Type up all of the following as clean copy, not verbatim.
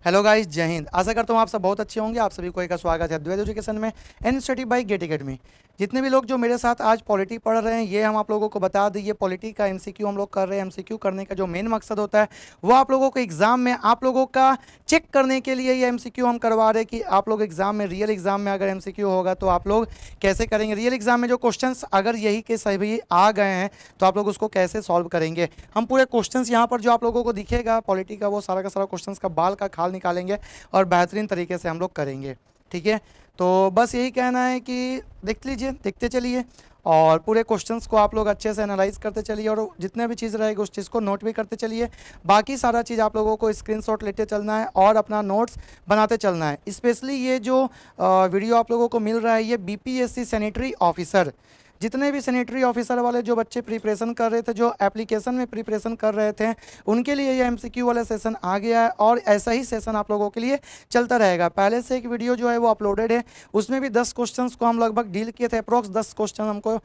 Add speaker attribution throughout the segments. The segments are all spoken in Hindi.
Speaker 1: हेलो गाइस, जय हिंद। आशा करता हूँ आप सब बहुत अच्छे होंगे। आप सभी को एक स्वागत है द्वैत एजुकेशन में इनिशिएटिव बाय गेट एकेडमी। जितने भी लोग जो मेरे साथ आज पॉलिटी पढ़ रहे हैं, ये हम आप लोगों को बता दें, ये पॉलिटी का एमसीक्यू हम लोग कर रहे हैं। एमसीक्यू करने का जो मेन मकसद होता है वो आप लोगों को एग्जाम में आप लोगों का चेक करने के लिए ये एमसीक्यू हम करवा रहे हैं कि आप लोग एग्जाम में, रियल एग्जाम में अगर एमसीक्यू होगा तो आप लोग कैसे करेंगे। रियल एग्जाम में जो क्वेश्चंस अगर यही के सभी आ गए हैं तो आप लोग उसको कैसे सॉल्व करेंगे। हम पूरे क्वेश्चंस यहाँ पर जो आप लोगों को दिखेगा पॉलिटी का, वो सारा का सारा क्वेश्चंस का बाल का खाल निकालेंगे और बेहतरीन तरीके से हम लोग करेंगे। ठीक है, तो बस यही कहना है कि देख लीजिए, देखते चलिए और पूरे क्वेश्चंस को आप लोग अच्छे से एनालाइज करते चलिए और जितने भी चीज़ रहेगी उस चीज़ को नोट भी करते चलिए। बाकी सारा चीज़ आप लोगों को स्क्रीनशॉट लेते चलना है और अपना नोट्स बनाते चलना है। स्पेशली ये जो वीडियो आप लोगों को मिल रहा है, ये बीपीएससी सैनिटरी ऑफिसर, जितने भी सैनिटरी ऑफिसर वाले जो बच्चे प्रिपरेशन कर रहे थे, जो एप्लीकेशन में प्रिपरेशन कर रहे थे, उनके लिए ये एमसीक्यू वाला सेशन आ गया है और ऐसा ही सेशन आप लोगों के लिए चलता रहेगा। पहले से एक वीडियो जो है वो अपलोडेड है, उसमें भी 10 क्वेश्चंस को हम लगभग डील किए थे। अप्रोक्स 10 क्वेश्चन हमको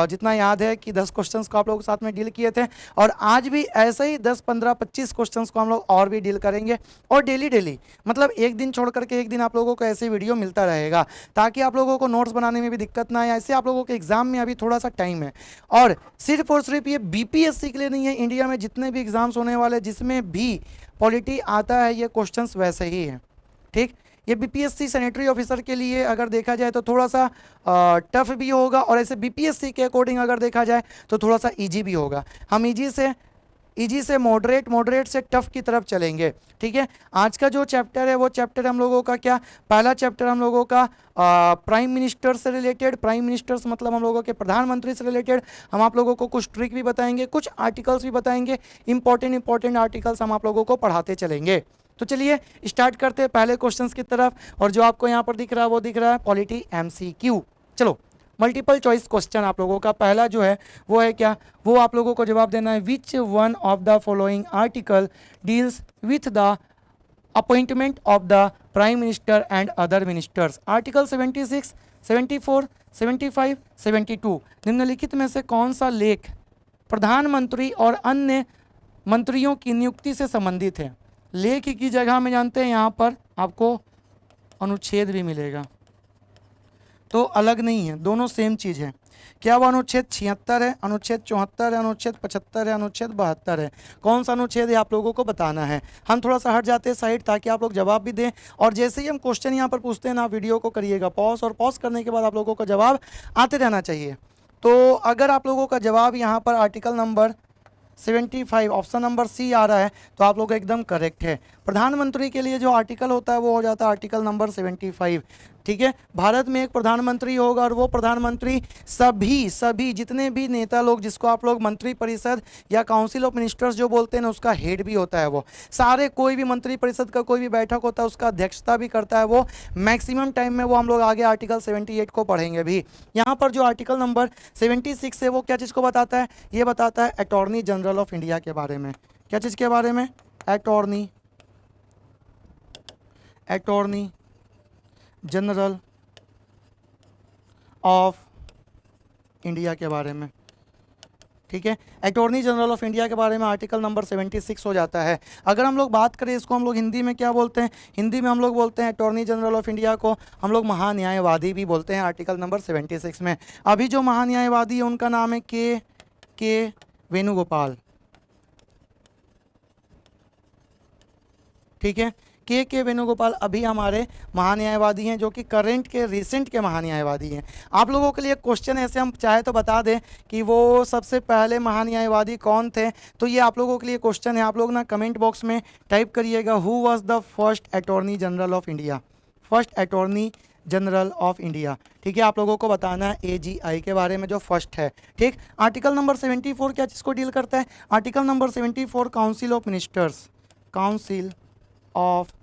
Speaker 1: जितना याद है कि 10 क्वेश्चंस को आप लोगों के साथ में डील किए थे और आज भी ऐसे ही 10, 15, 25 क्वेश्चंस को हम लोग और भी डील करेंगे। और डेली मतलब एक दिन छोड़ करके एक दिन आप लोगों को ऐसे वीडियो मिलता रहेगा ताकि आप लोगों को नोट्स बनाने में भी दिक्कत ना आए। ऐसे आप लोगों के एग्जाम में अभी थोड़ा सा टाइम है और सिर्फ ये बीपीएससी के लिए नहीं है, इंडिया में जितने भी एग्जाम्स होने वाले जिसमें भी पॉलिटी आता है ये क्वेश्चंस वैसे ही है। ठीक, ये बीपीएससी सैनिटरी ऑफिसर के लिए अगर देखा जाए तो थोड़ा सा टफ भी होगा और ऐसे बीपीएससी के अकॉर्डिंग अगर देखा जाए तो थोड़ा सा इजी भी होगा। हम इजी से मॉडरेट से टफ की तरफ चलेंगे। ठीक है, आज का जो चैप्टर है वो चैप्टर हम लोगों का क्या, पहला चैप्टर हम लोगों का प्राइम मिनिस्टर से रिलेटेड। प्राइम मिनिस्टर्स मतलब हम लोगों के प्रधानमंत्री से रिलेटेड हम आप लोगों को कुछ ट्रिक भी बताएंगे, कुछ आर्टिकल्स भी बताएंगे, इंपॉर्टेंट आर्टिकल्स हम आप लोगों को पढ़ाते चलेंगे। तो चलिए स्टार्ट करते हैं पहले क्वेश्चंस की तरफ। और जो आपको यहाँ पर दिख रहा है वो दिख रहा है पॉलिटी एमसीक्यू। चलो, मल्टीपल चॉइस क्वेश्चन आप लोगों का पहला जो है वो है क्या, वो आप लोगों को जवाब देना है। Which one of the following article deals with the appointment of the prime minister and other ministers. Article 76, 74, 75, 72 निम्नलिखित में से कौन सा लेख प्रधानमंत्री और अन्य मंत्रियों की नियुक्ति से संबंधित है। लेख की जगह में जानते हैं यहाँ पर आपको अनुच्छेद भी मिलेगा, तो अलग नहीं है, दोनों सेम चीज़ है। क्या वो अनुच्छेद 76 है, अनुच्छेद 74 है, अनुच्छेद 75 है, अनुच्छेद 72 है? कौन सा अनुच्छेद है आप लोगों को बताना है। हम थोड़ा सा हट जाते हैं साइड ताकि आप लोग जवाब भी दें और जैसे ही हम क्वेश्चन यहाँ पर पूछते हैं ना, वीडियो को करिएगा पॉज और पॉज करने के बाद आप लोगों का जवाब आते रहना चाहिए। तो अगर आप लोगों का जवाब यहाँ पर article number 75 option number C आ रहा है तो आप लोग एकदम करेक्ट है। प्रधानमंत्री के लिए जो आर्टिकल होता है वो हो जाता है आर्टिकल नंबर 75। ठीक है, भारत में एक प्रधानमंत्री होगा और वो प्रधानमंत्री सभी जितने भी नेता लोग, जिसको आप लोग मंत्री परिषद या काउंसिल ऑफ मिनिस्टर्स जो बोलते हैं ना, उसका हेड भी होता है वो। सारे कोई भी मंत्री परिषद का कोई भी बैठक होता है उसका अध्यक्षता भी करता है वो। मैक्सिमम टाइम में वो हम लोग आगे आर्टिकल 78 को पढ़ेंगे भी। यहाँ पर जो आर्टिकल नंबर 76 है वो क्या चीज़ को बताता है, ये बताता है अटॉर्नी जनरल ऑफ इंडिया के बारे में। क्या चीज़ के बारे में, अटॉर्नी जनरल ऑफ इंडिया के बारे में। ठीक है, अटॉर्नी जनरल ऑफ इंडिया के बारे में आर्टिकल नंबर 76 हो जाता है। अगर हम लोग बात करें इसको हम लोग हिंदी में क्या बोलते हैं, हिंदी में हम लोग बोलते हैं अटॉर्नी जनरल ऑफ इंडिया को हम लोग महान्यायवादी भी बोलते हैं आर्टिकल नंबर 76 में। अभी जो महान्यायवादी है उनका नाम है के वेणुगोपाल। ठीक है, के वेणुगोपाल अभी हमारे महान्यायवादी हैं, जो कि करंट के रिसेंट के महान्यायवादी हैं। आप लोगों के लिए क्वेश्चन ऐसे हम चाहे तो बता दें कि वो सबसे पहले महान्यायवादी कौन थे, तो ये आप लोगों के लिए क्वेश्चन है। आप लोग ना कमेंट बॉक्स में टाइप करिएगा, who was the first attorney general of India, first attorney general of India. ठीक है, आप लोगों को बताना है एजीआई के बारे में जो फर्स्ट है। ठीक, आर्टिकल नंबर 74 क्या चीज़ को डील करता है, article number 74 council of ministers, council of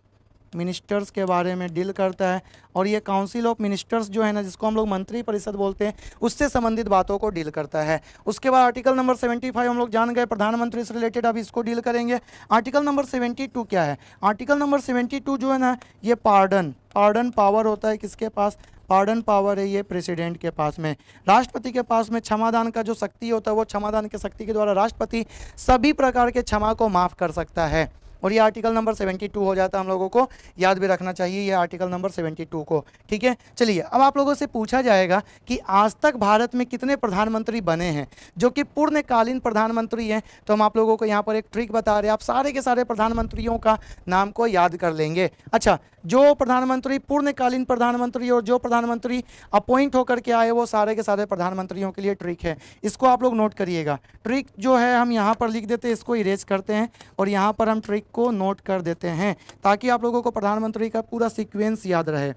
Speaker 1: ministers के बारे में डील करता है। और ये काउंसिल ऑफ मिनिस्टर्स जो है ना, जिसको हम लोग मंत्री परिषद बोलते हैं, उससे संबंधित बातों को डील करता है। उसके बाद आर्टिकल नंबर 75 हम लोग जान गए प्रधानमंत्री से रिलेटेड, अब इसको डील करेंगे। आर्टिकल नंबर 72 क्या है, आर्टिकल नंबर 72 जो है ना, ये पार्डन पावर होता है किसके पास, पार्डन पावर है ये प्रेसिडेंट के पास में। राष्ट्रपति के पास में क्षमादान का जो शक्ति होता है, वो क्षमादान की शक्ति के द्वारा राष्ट्रपति सभी प्रकार के क्षमा को माफ़ कर सकता है। और ये आर्टिकल नंबर 72 हो जाता है, हम लोगों को याद भी रखना चाहिए ये आर्टिकल नंबर 72 को। ठीक है, चलिए अब आप लोगों से पूछा जाएगा कि आज तक भारत में कितने प्रधानमंत्री बने हैं जो कि पूर्णकालीन प्रधानमंत्री हैं। तो हम आप लोगों को यहाँ पर एक ट्रिक बता रहे हैं, आप सारे के सारे प्रधानमंत्रियों का नाम को याद कर लेंगे। अच्छा, जो प्रधानमंत्री पूर्णकालीन प्रधानमंत्री और जो प्रधानमंत्री अपॉइंट होकर के आए वो सारे के सारे प्रधानमंत्रियों के लिए ट्रिक है, इसको आप लोग नोट करिएगा। ट्रिक जो है हम यहाँ पर लिख देते हैं, इसको इरेज करते हैं और यहाँ पर हम ट्रिक को नोट कर देते हैं ताकि आप लोगों को प्रधानमंत्री का पूरा सीक्वेंस याद रहे।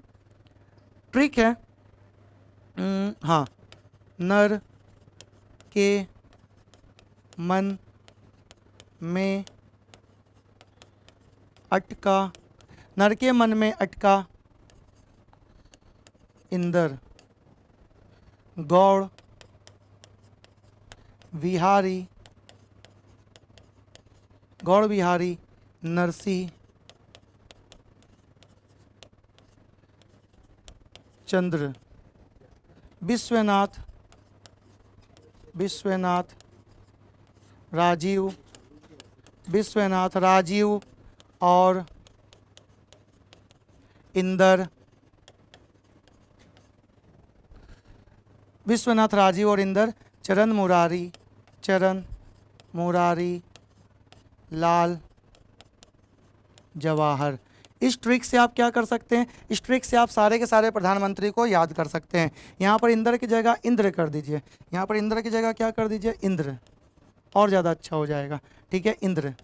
Speaker 1: ट्रिक है हाँ, नर के मन में अटका, नर के मन में अटका इंदर, गौड़ बिहारी, गौड़ बिहारी नरसिंह चंद्र, विश्वनाथ, विश्वनाथ राजीव, विश्वनाथ राजीव और इंदर, विश्वनाथ राजीव और इंदर चरण मुरारी, चरण मुरारी लाल जवाहर। इस ट्रिक से आप क्या कर सकते हैं, इस ट्रिक से आप सारे के सारे प्रधानमंत्री को याद कर सकते हैं। यहाँ पर इंदर की जगह इंद्र कर दीजिए, यहाँ पर इंद्र की जगह क्या कर दीजिए, इंद्र, और ज़्यादा अच्छा हो जाएगा। ठीक है, इंद्र।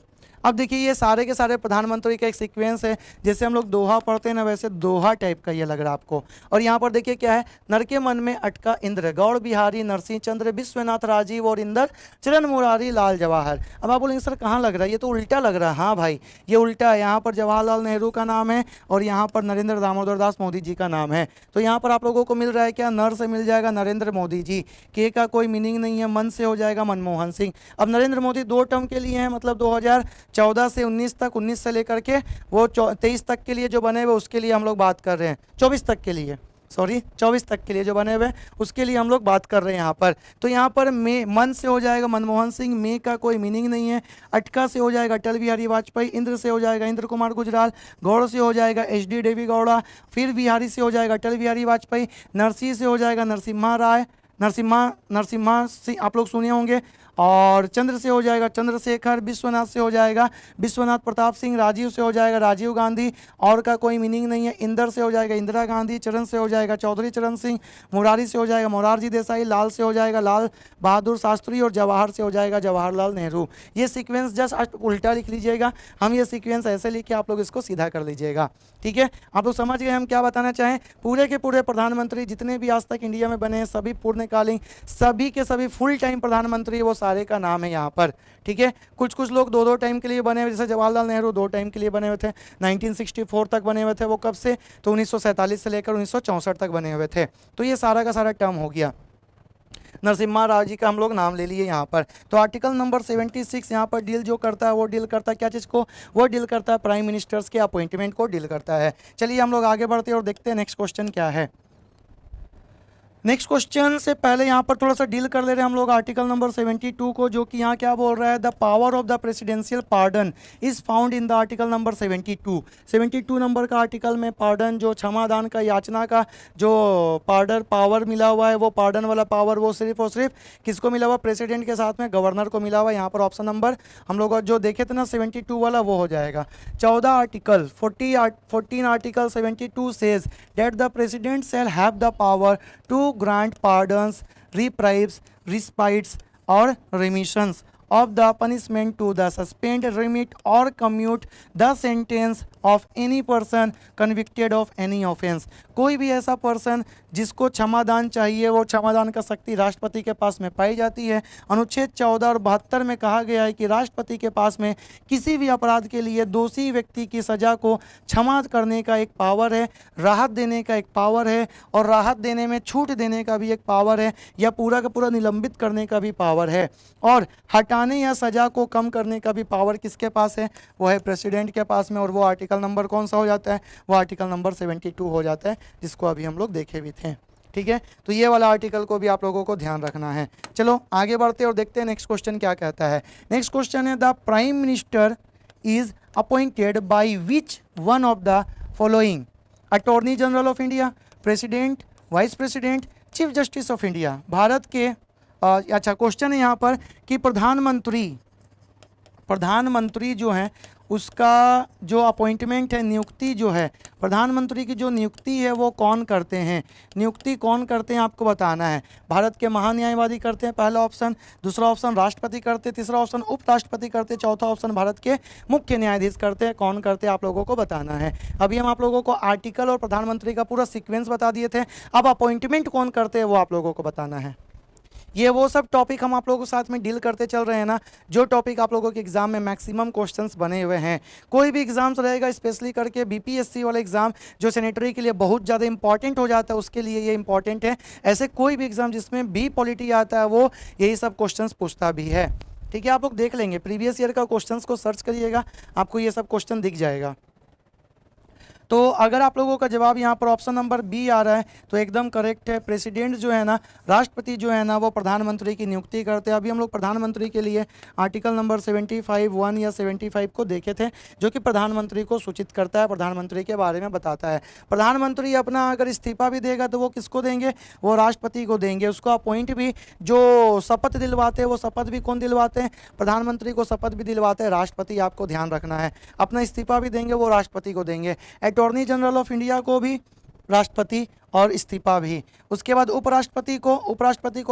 Speaker 1: अब देखिए ये सारे के सारे प्रधानमंत्री का एक सीक्वेंस है, जैसे हम लोग दोहा पढ़ते हैं ना वैसे दोहा टाइप का ये लग रहा है आपको। और यहाँ पर देखिए क्या है, नर के मन में अटका इंद्र, गौड़ बिहारी नरसिंह चंद्र, विश्वनाथ राजीव और इंदर चरण मुरारी लाल जवाहर। अब आप बोलेंगे सर कहाँ लग रहा है, ये तो उल्टा लग रहा है। हाँ भाई ये उल्टा है, यहाँ पर जवाहरलाल नेहरू का नाम है और यहाँ पर नरेंद्र दामोदर दास मोदी जी का नाम है। तो यहाँ पर आप लोगों को मिल रहा है क्या, नर से मिल जाएगा नरेंद्र मोदी जी, के का कोई मीनिंग नहीं है, मन से हो जाएगा मनमोहन सिंह। अब नरेंद्र मोदी 2 टर्म के लिए हैं, मतलब 2014 से 19 तक, 19 से लेकर के वो 23 तक के लिए जो बने हुए उसके लिए हम लोग बात कर रहे हैं, 24 तक के लिए, सॉरी 24 तक के लिए जो बने हुए उसके लिए हम लोग बात कर रहे हैं यहाँ पर। तो यहाँ पर मे मन से हो जाएगा मनमोहन सिंह, मे का कोई मीनिंग नहीं है, अटका से हो जाएगा अटल बिहारी वाजपेयी, इंद्र से हो जाएगा इंद्र कुमार गुजराल, गौड़ से हो जाएगा HD देवी गौड़ा, फिर बिहारी से हो जाएगा अटल बिहारी वाजपेयी, नरसिंह से हो जाएगा नरसिम्हा राय, नरसिम्हा सिंह आप लोग सुने होंगे, और चंद्र से हो जाएगा चंद्रशेखर, विश्वनाथ से हो जाएगा विश्वनाथ प्रताप सिंह, राजीव से हो जाएगा राजीव गांधी, और का कोई मीनिंग नहीं है, इंदर से हो जाएगा इंदिरा गांधी, चरण से हो जाएगा चौधरी चरण सिंह, मुरारी से हो जाएगा मोरारजी देसाई, लाल से हो जाएगा लाल बहादुर शास्त्री और जवाहर से हो जाएगा जवाहरलाल नेहरू। ये सीक्वेंस जस्ट उल्टा लिख लीजिएगा, हम ये सीक्वेंस ऐसे लिख के आप लोग इसको सीधा कर लीजिएगा। ठीक है, आप लोग समझ गए हम क्या बताना चाहें। पूरे के पूरे प्रधानमंत्री जितने भी आज तक इंडिया में बने हैं सभी पूर्णकालीन, सभी के सभी फुल टाइम प्रधानमंत्री वो सारे का नाम है यहाँ पर। ठीक है, कुछ कुछ लोग 2-2 टाइम के लिए बने हुए, जैसे जवाहरलाल नेहरू 2 टाइम के लिए बने हुए थे, 1964 तक बने हुए थे, वो कब से, तो 1947 से लेकर 1964 तक बने हुए थे। तो ये सारा का सारा टर्म हो गया। नरसिम्हा राव जी का हम लोग नाम ले लिए यहाँ पर। तो आर्टिकल नंबर 76 यहाँ पर डील जो करता है वो डील करता है क्या चीज़ को, वो डील करता है प्राइम मिनिस्टर्स के अपॉइंटमेंट को डील करता है। चलिए हम लोग आगे बढ़ते हैं और देखते हैं नेक्स्ट क्वेश्चन क्या है। नेक्स्ट क्वेश्चन से पहले यहाँ पर थोड़ा सा डील कर ले रहे हैं हम लोग आर्टिकल नंबर 72 को, जो कि यहाँ क्या बोल रहा है, the power of the presidential pardon is found in the article number 72 number का आर्टिकल में पार्डन जो क्षमादान का, याचना का जो पावर मिला हुआ है, वो पार्डन वाला पावर वो सिर्फ और सिर्फ किसको मिला हुआ, प्रेसिडेंट के साथ में गवर्नर को मिला हुआ। यहाँ पर ऑप्शन नंबर हम लोग जो देखे थे ना 72 वाला वो हो जाएगा। 14 article 14 article 72 says that the president shall have the power to grant pardons, reprieves, respites or remissions of the punishment to the suspend, remit or commute the sentence of any person convicted of any offense। कोई भी ऐसा पर्सन जिसको क्षमादान चाहिए वो क्षमादान का शक्ति राष्ट्रपति के पास में पाई जाती है। अनुच्छेद 14 और 72 में कहा गया है कि राष्ट्रपति के पास में किसी भी अपराध के लिए दोषी व्यक्ति की सज़ा को क्षमा करने का एक पावर है, राहत देने का एक पावर है, और राहत देने में छूट देने का भी एक पावर है, या पूरा का पूरा निलंबित करने का भी पावर है, और हटाने या सज़ा को कम करने का भी पावर किसके पास है, वो है प्रेसिडेंट के पास में। और वो आर्टिकल नंबर कौन सा हो जाता है, वो आर्टिकल नंबर 72 हो जाता है, जिसको अभी हम लोग देखे भी थे। ठीक है, तो ये वाला आर्टिकल को भी आप लोगों को ध्यान रखना है। चलो आगे बढ़ते और देखते हैं नेक्स्ट क्वेश्चन क्या कहता है। नेक्स्ट क्वेश्चन है the prime minister is appointed by which one of the following? Attorney general of India, president, vice president, chief justice of India. Bharat के अच्छा क्वेश्चन है यहाँ पर कि प्रधानमंत्री जो है उसका जो अपॉइंटमेंट है, नियुक्ति जो है, प्रधानमंत्री की जो नियुक्ति है वो कौन करते हैं? नियुक्ति कौन करते हैं आपको बताना है। भारत के महान्यायवादी करते हैं, पहला ऑप्शन। दूसरा ऑप्शन राष्ट्रपति करते हैं। तीसरा ऑप्शन उपराष्ट्रपति करते हैं। चौथा ऑप्शन भारत के मुख्य न्यायाधीश करते हैं। कौन करते हैं आप लोगों को बताना है। अभी हम आप लोगों को आर्टिकल और प्रधानमंत्री का पूरा सीक्वेंस बता दिए थे, अब अपॉइंटमेंट कौन करते हैं वो आप लोगों को बताना है। ये वो सब टॉपिक हम आप लोगों के साथ में डील करते चल रहे हैं ना, जो टॉपिक आप लोगों के एग्जाम में मैक्सिमम क्वेश्चंस बने हुए हैं। कोई भी एग्जाम्स रहेगा, स्पेशली करके बीपीएससी वाला एग्जाम जो सेनेटरी के लिए बहुत ज़्यादा इंपॉर्टेंट हो जाता है, उसके लिए ये इंपॉर्टेंट है। ऐसे कोई भी एग्जाम जिसमें बी पॉलिटी आता है वो यही सब क्वेश्चंस पूछता भी है। ठीक है, आप लोग देख लेंगे, प्रीवियस ईयर का क्वेश्चंस को सर्च करिएगा, आपको ये सब क्वेश्चन दिख जाएगा। तो अगर आप लोगों का जवाब यहाँ पर ऑप्शन नंबर बी आ रहा है तो एकदम करेक्ट है। प्रेसिडेंट जो है ना, राष्ट्रपति जो है ना, वो प्रधानमंत्री की नियुक्ति करते हैं। अभी हम लोग प्रधानमंत्री के लिए आर्टिकल नंबर 75(1) या 75 को देखे थे, जो कि प्रधानमंत्री को सूचित करता है, प्रधानमंत्री के बारे में बताता है। प्रधानमंत्री अपना अगर इस्तीफा भी देगा तो वो किसको देंगे? वो राष्ट्रपति को देंगे। उसको अपॉइंट भी, जो शपथ दिलवाते हैं वो शपथ भी कौन दिलवाते हैं? प्रधानमंत्री को शपथ भी दिलवाते हैं राष्ट्रपति, आपको ध्यान रखना है। अपना इस्तीफा भी देंगे वो राष्ट्रपति को देंगे। अटॉर्नी जनरल ऑफ इंडिया को भी राष्ट्रपति और इस्तीफा भी। उसके बाद उपराष्ट्रपति को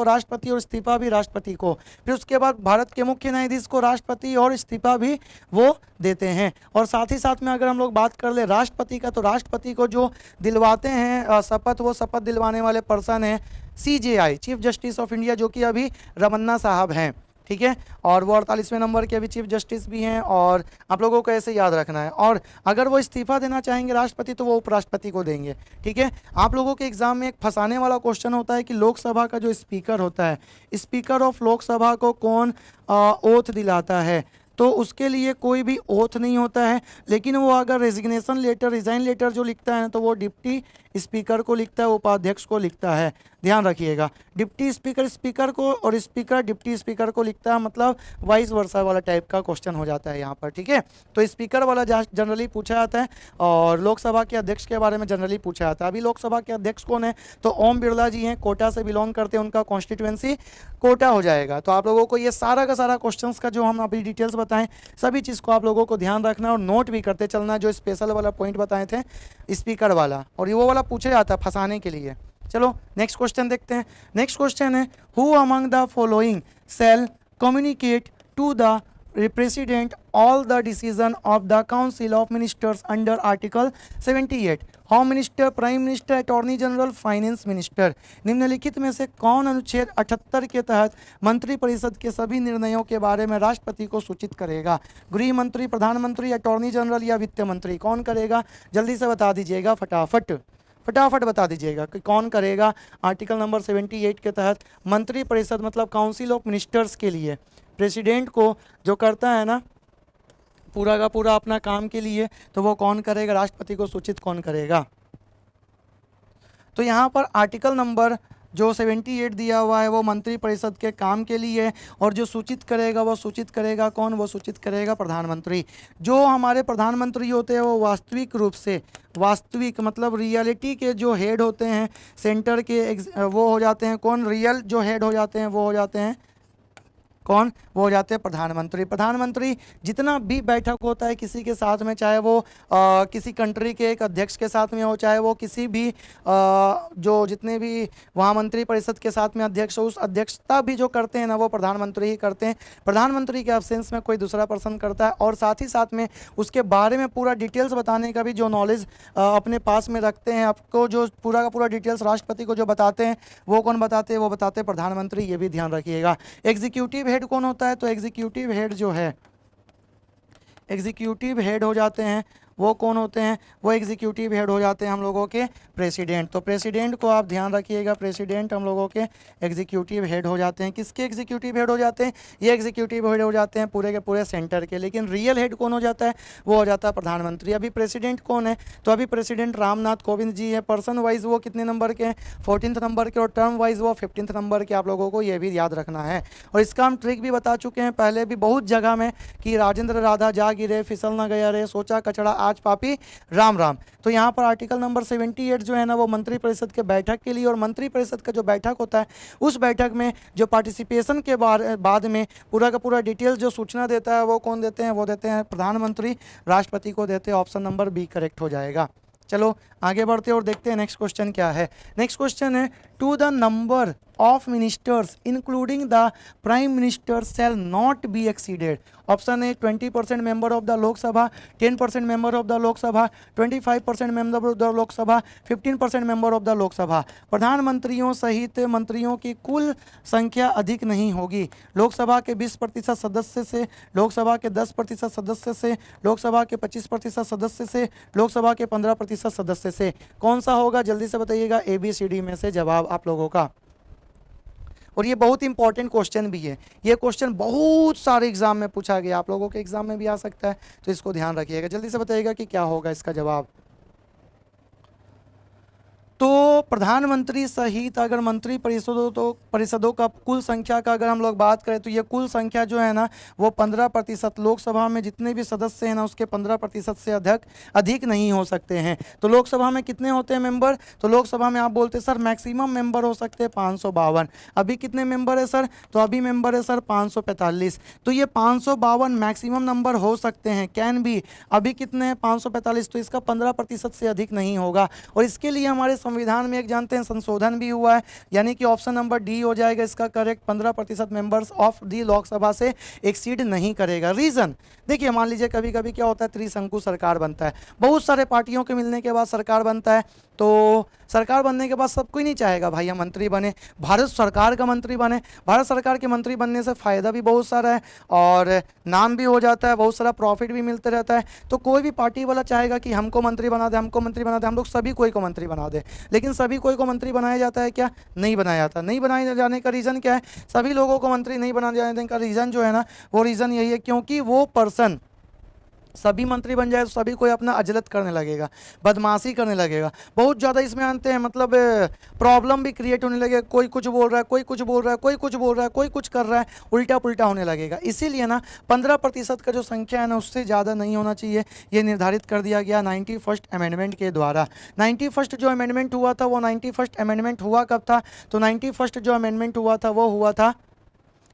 Speaker 1: राष्ट्रपति और इस्तीफा भी राष्ट्रपति को। फिर उसके बाद भारत के मुख्य न्यायाधीश को राष्ट्रपति और इस्तीफा भी वो देते हैं। और साथ ही साथ में अगर हम लोग बात कर ले राष्ट्रपति का, तो राष्ट्रपति को जो दिलवाते हैं शपथ, वो शपथ दिलवाने वाले पर्सन है CJI, chief justice of India, जो कि अभी रमन्ना साहब हैं। ठीक है, और वो 48वें नंबर के अभी चीफ जस्टिस भी हैं, और आप लोगों को ऐसे याद रखना है। और अगर वो इस्तीफा देना चाहेंगे राष्ट्रपति तो वो उपराष्ट्रपति को देंगे। ठीक है, आप लोगों के एग्जाम में एक फंसाने वाला क्वेश्चन होता है कि लोकसभा का जो स्पीकर होता है, स्पीकर ऑफ लोकसभा को कौन ओथ दिलाता है? तो उसके लिए कोई भी ओथ नहीं होता है, लेकिन वो अगर रेजिग्नेशन लेटर, रिजाइन लेटर जो लिखता है तो वो डिप्टी स्पीकर को लिखता है, उपाध्यक्ष को लिखता है। ध्यान रखिएगा, डिप्टी स्पीकर स्पीकर को और स्पीकर डिप्टी स्पीकर को लिखता है, मतलब वाइस वर्सा वाला टाइप का क्वेश्चन हो जाता है यहाँ पर। ठीक है, तो स्पीकर वाला जनरली पूछा जाता है और लोकसभा के अध्यक्ष के बारे में जनरली पूछा जाता है। अभी लोकसभा के अध्यक्ष कौन है? तो ओम बिरला जी हैं, कोटा से बिलोंग करते हैं, उनका कॉन्स्टिट्यूएंसी कोटा हो जाएगा। तो आप लोगों को ये सारा का सारा क्वेश्चन का जो हम अभी डिटेल्स बताएं, सभी चीज़ को आप लोगों को ध्यान रखना और नोट भी करते चलना। जो स्पेशल वाला पॉइंट बताए थे स्पीकर वाला, और ये वो वाला पूछा जाता है फंसाने के लिए। चलो नेक्स्ट क्वेश्चन देखते हैं। नेक्स्ट क्वेश्चन है, who among the following shall communicate to the president all the decision of the council of ministers under article 78? Home minister, prime minister, attorney general, finance minister. निम्नलिखित में से कौन अनुच्छेद 78 के तहत मंत्रिपरिषद के सभी निर्णयों के बारे में राष्ट्रपति को सूचित करेगा? गृह मंत्री, प्रधानमंत्री, अटॉर्नी जनरल या वित्त मंत्री? कौन करेगा? जल्दी से बता दीजिएगा, फटाफट बता दीजिएगा कि कौन करेगा आर्टिकल नंबर 78 के तहत मंत्रिपरिषद, मतलब काउंसिल ऑफ मिनिस्टर्स के लिए प्रेसिडेंट को जो करता है ना पूरा का पूरा अपना काम के लिए, तो वो कौन करेगा? राष्ट्रपति को सूचित कौन करेगा? तो यहाँ पर आर्टिकल नंबर जो 78 दिया हुआ है वो मंत्रिपरिषद के काम के लिए, और जो सूचित करेगा वो सूचित करेगा कौन? वो सूचित करेगा प्रधानमंत्री। जो हमारे प्रधानमंत्री होते हैं वो वास्तविक रूप से, वास्तविक मतलब रियलिटी के जो हेड होते हैं सेंटर के, वो हो जाते हैं कौन? रियल जो हेड हो जाते हैं वो हो जाते हैं कौन? वो हो जाते हैं प्रधानमंत्री। प्रधानमंत्री जितना भी बैठक होता है किसी के साथ में, चाहे वो किसी कंट्री के एक अध्यक्ष के साथ में हो, चाहे वो किसी भी जो जितने भी वहाँ मंत्री परिषद के साथ में अध्यक्ष हो, उस अध्यक्षता भी जो करते हैं ना वो प्रधानमंत्री ही करते हैं। प्रधानमंत्री के एब्सेंस में कोई दूसरा पर्सन करता है, और साथ ही साथ में उसके बारे में पूरा डिटेल्स बताने का भी जो नॉलेज अपने पास में रखते हैं, आपको जो पूरा का पूरा डिटेल्स राष्ट्रपति को जो बताते हैं वो कौन बताते हैं? वो बताते हैं प्रधानमंत्री। ये भी ध्यान रखिएगा। एग्जीक्यूटिव हेड कौन होता है? तो एग्जीक्यूटिव हेड जो है, एग्जीक्यूटिव हेड हो जाते हैं वो कौन होते हैं? वो एग्जीक्यूटिव हेड हो जाते हैं हम लोगों के प्रेसिडेंट। तो प्रेसिडेंट को आप ध्यान रखिएगा, प्रेसिडेंट हम लोगों के एग्जीक्यूटिव हेड हो जाते हैं। किसके एग्जीक्यूटिव हेड हो जाते हैं? ये एग्जीक्यूटिव हेड हो जाते हैं पूरे के पूरे सेंटर के। लेकिन रियल हेड कौन हो जाता है? वो हो जाता है प्रधानमंत्री। अभी प्रेसिडेंट कौन है? तो अभी प्रेसिडेंट रामनाथ कोविंद जी है। पर्सन वाइज वो कितने नंबर के हैं? 14th नंबर के। और टर्म वाइज वो 15th नंबर के। आप लोगों को ये भी याद रखना है। और इसका हम ट्रिक भी बता चुके हैं पहले भी बहुत जगह में कि राजेंद्र राधा जा गिरे, फिसल ना गया रे, सोचा कचड़ा आज पापी राम राम। तो यहाँ पर आर्टिकल नंबर 78 जो है ना वो मंत्रिपरिषद के बैठक के लिए, और मंत्रिपरिषद का जो बैठक होता है उस बैठक में जो पार्टिसिपेशन के बाद में पूरा का पूरा डिटेल जो सूचना देता है वो कौन देते हैं? वो देते हैं प्रधानमंत्री, राष्ट्रपति को देते हैं। ऑप्शन नंबर बी करेक्ट हो जाएगा। चलो आगे बढ़ते और देखते हैं नेक्स्ट क्वेश्चन क्या है। नेक्स्ट क्वेश्चन है, to the number of ministers including the prime minister shall not be exceeded. Option A 20% member of the Lok Sabha, 10% member of the Lok Sabha, 25% member of the Lok Sabha, 15% member of the Lok Sabha. प्रधानमंत्रियों सहित मंत्रियों की कुल संख्या अधिक नहीं होगी लोकसभा के 20% सदस्य से, लोकसभा के 10% सदस्य से, लोकसभा के 25% सदस्य से, लोकसभा के 15% सदस्य से। कौन सा होगा जल्दी से बताइएगा? ABCD में से जवाब आप लोगों का। और ये बहुत इंपॉर्टेंट क्वेश्चन भी है। ये क्वेश्चन बहुत सारे एग्जाम में पूछा गया, आप लोगों के एग्जाम में भी आ सकता है, तो इसको ध्यान रखिएगा। जल्दी से बताइएगा कि क्या होगा इसका जवाब। तो प्रधानमंत्री सहित अगर मंत्री परिषदों का कुल संख्या का अगर हम लोग बात करें तो ये कुल संख्या जो है ना वो 15%, लोकसभा में जितने भी सदस्य हैं ना उसके 15% से अधिक नहीं हो सकते हैं। तो लोकसभा में कितने होते हैं मेंबर? तो लोकसभा में आप बोलते हैं सर मैक्सिमम मेंबर हो सकते हैं 552। अभी कितने मेंबर है सर? तो अभी मेंबर है सर 545। तो ये 552 मैक्सिमम नंबर हो सकते हैं, कैन बी। अभी कितने हैं? 545। तो इसका 15% से अधिक नहीं होगा। और इसके लिए हमारे संविधान में एक जानते हैं संशोधन भी हुआ है, यानी कि ऑप्शन नंबर डी हो जाएगा इसका correct. 15% members of the Lok Sabha से एक्सीड नहीं करेगा। रीजन देखिए, मान लीजिए कभी कभी क्या होता है, त्रिशंकु सरकार बनता है, बहुत सारे पार्टियों के मिलने के बाद सरकार बनता है। तो सरकार बनने के बाद सब कोई नहीं चाहेगा भाई हम मंत्री बने, भारत सरकार का मंत्री बने। भारत सरकार के मंत्री बनने से फ़ायदा भी बहुत सारा है और नाम भी हो जाता है, बहुत सारा प्रॉफिट भी मिलते रहता है। तो कोई भी पार्टी वाला चाहेगा कि हमको मंत्री बना दे, हमको मंत्री बना दे, हम लोग सभी कोई को मंत्री बना दे। लेकिन सभी कोई को मंत्री बनाया जाता है क्या? नहीं बनाया जाता। नहीं बनाए जाने का रीज़न क्या है? सभी लोगों को मंत्री नहीं बनाए जाने का रीज़न जो है ना वो रीज़न यही है क्योंकि वो पर्सन सभी मंत्री बन जाए तो सभी कोई अपना अजलत करने लगेगा, बदमाशी करने लगेगा, बहुत ज़्यादा इसमें आते हैं, मतलब प्रॉब्लम भी क्रिएट होने लगेगा। कोई कुछ बोल रहा है, कोई कुछ बोल रहा है, कोई कुछ बोल रहा है, कोई कुछ कर रहा है, उल्टा पुल्टा होने लगेगा। इसीलिए ना 15% का जो संख्या है ना उससे ज़्यादा नहीं होना चाहिए, ये निर्धारित कर दिया गया 91st अमेंडमेंट के द्वारा। 91st जो अमेंडमेंट हुआ था वो 91st अमेंडमेंट हुआ कब था? तो 91st जो अमेंडमेंट हुआ था वो हुआ था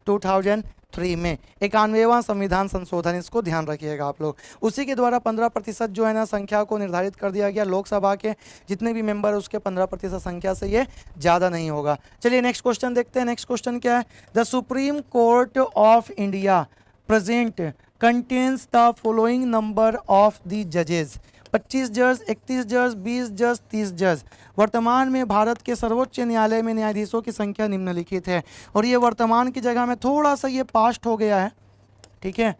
Speaker 1: 2003 में, 91वां संविधान संशोधन। इसको ध्यान रखिएगा आप लोग। उसी के द्वारा 15% जो है ना संख्या को निर्धारित कर दिया गया। लोकसभा के जितने भी मेंबर उसके 15% संख्या से ये ज़्यादा नहीं होगा। चलिए नेक्स्ट क्वेश्चन देखते हैं। नेक्स्ट क्वेश्चन क्या है? The supreme court of India present contains the following number of the जजेस। 25 जज, 31 जज, 20 जज, 30 जज। वर्तमान में भारत के सर्वोच्च न्यायालय में न्यायाधीशों की संख्या निम्नलिखित है। और ये वर्तमान की जगह में थोड़ा सा ये पास्ट हो गया है, ठीक है,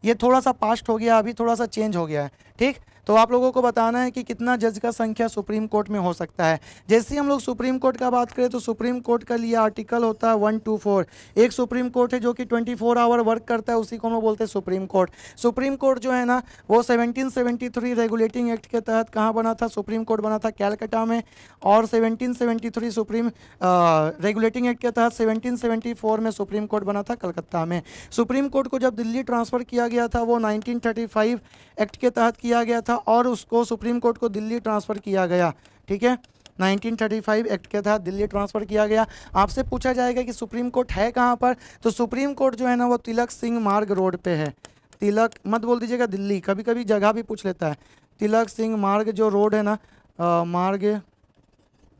Speaker 1: ये थोड़ा सा पास्ट हो गया, अभी थोड़ा सा चेंज हो गया है, ठीक। तो आप लोगों को बताना है कि कितना जज का संख्या सुप्रीम कोर्ट में हो सकता है। जैसे ही हम लोग सुप्रीम कोर्ट का बात करें तो सुप्रीम कोर्ट का लिए आर्टिकल होता है 124। एक सुप्रीम कोर्ट है जो कि 24 आवर वर्क करता है, उसी को हम बोलते हैं सुप्रीम कोर्ट। सुप्रीम कोर्ट जो है ना वो 1773 रेगुलेटिंग एक्ट के तहत कहाँ बना था? सुप्रीम कोर्ट बना था कैलकाटा में। और 1773 सुप्रीम रेगुलेटिंग एक्ट के तहत 1774 में सुप्रीम कोर्ट बना था कलकत्ता में। सुप्रीम कोर्ट को जब दिल्ली ट्रांसफ़र किया गया था वो 1935 एक्ट के तहत किया गया था और उसको सुप्रीम कोर्ट को दिल्ली ट्रांसफ़र किया गया, ठीक है। 1935 एक्ट के तहत दिल्ली ट्रांसफ़र किया गया। आपसे पूछा जाएगा कि सुप्रीम कोर्ट है कहाँ पर? तो सुप्रीम कोर्ट जो है ना वो तिलक सिंह मार्ग रोड पे है। तिलक मत बोल दीजिएगा दिल्ली, कभी कभी जगह भी पूछ लेता है। तिलक सिंह मार्ग जो रोड है ना, मार्ग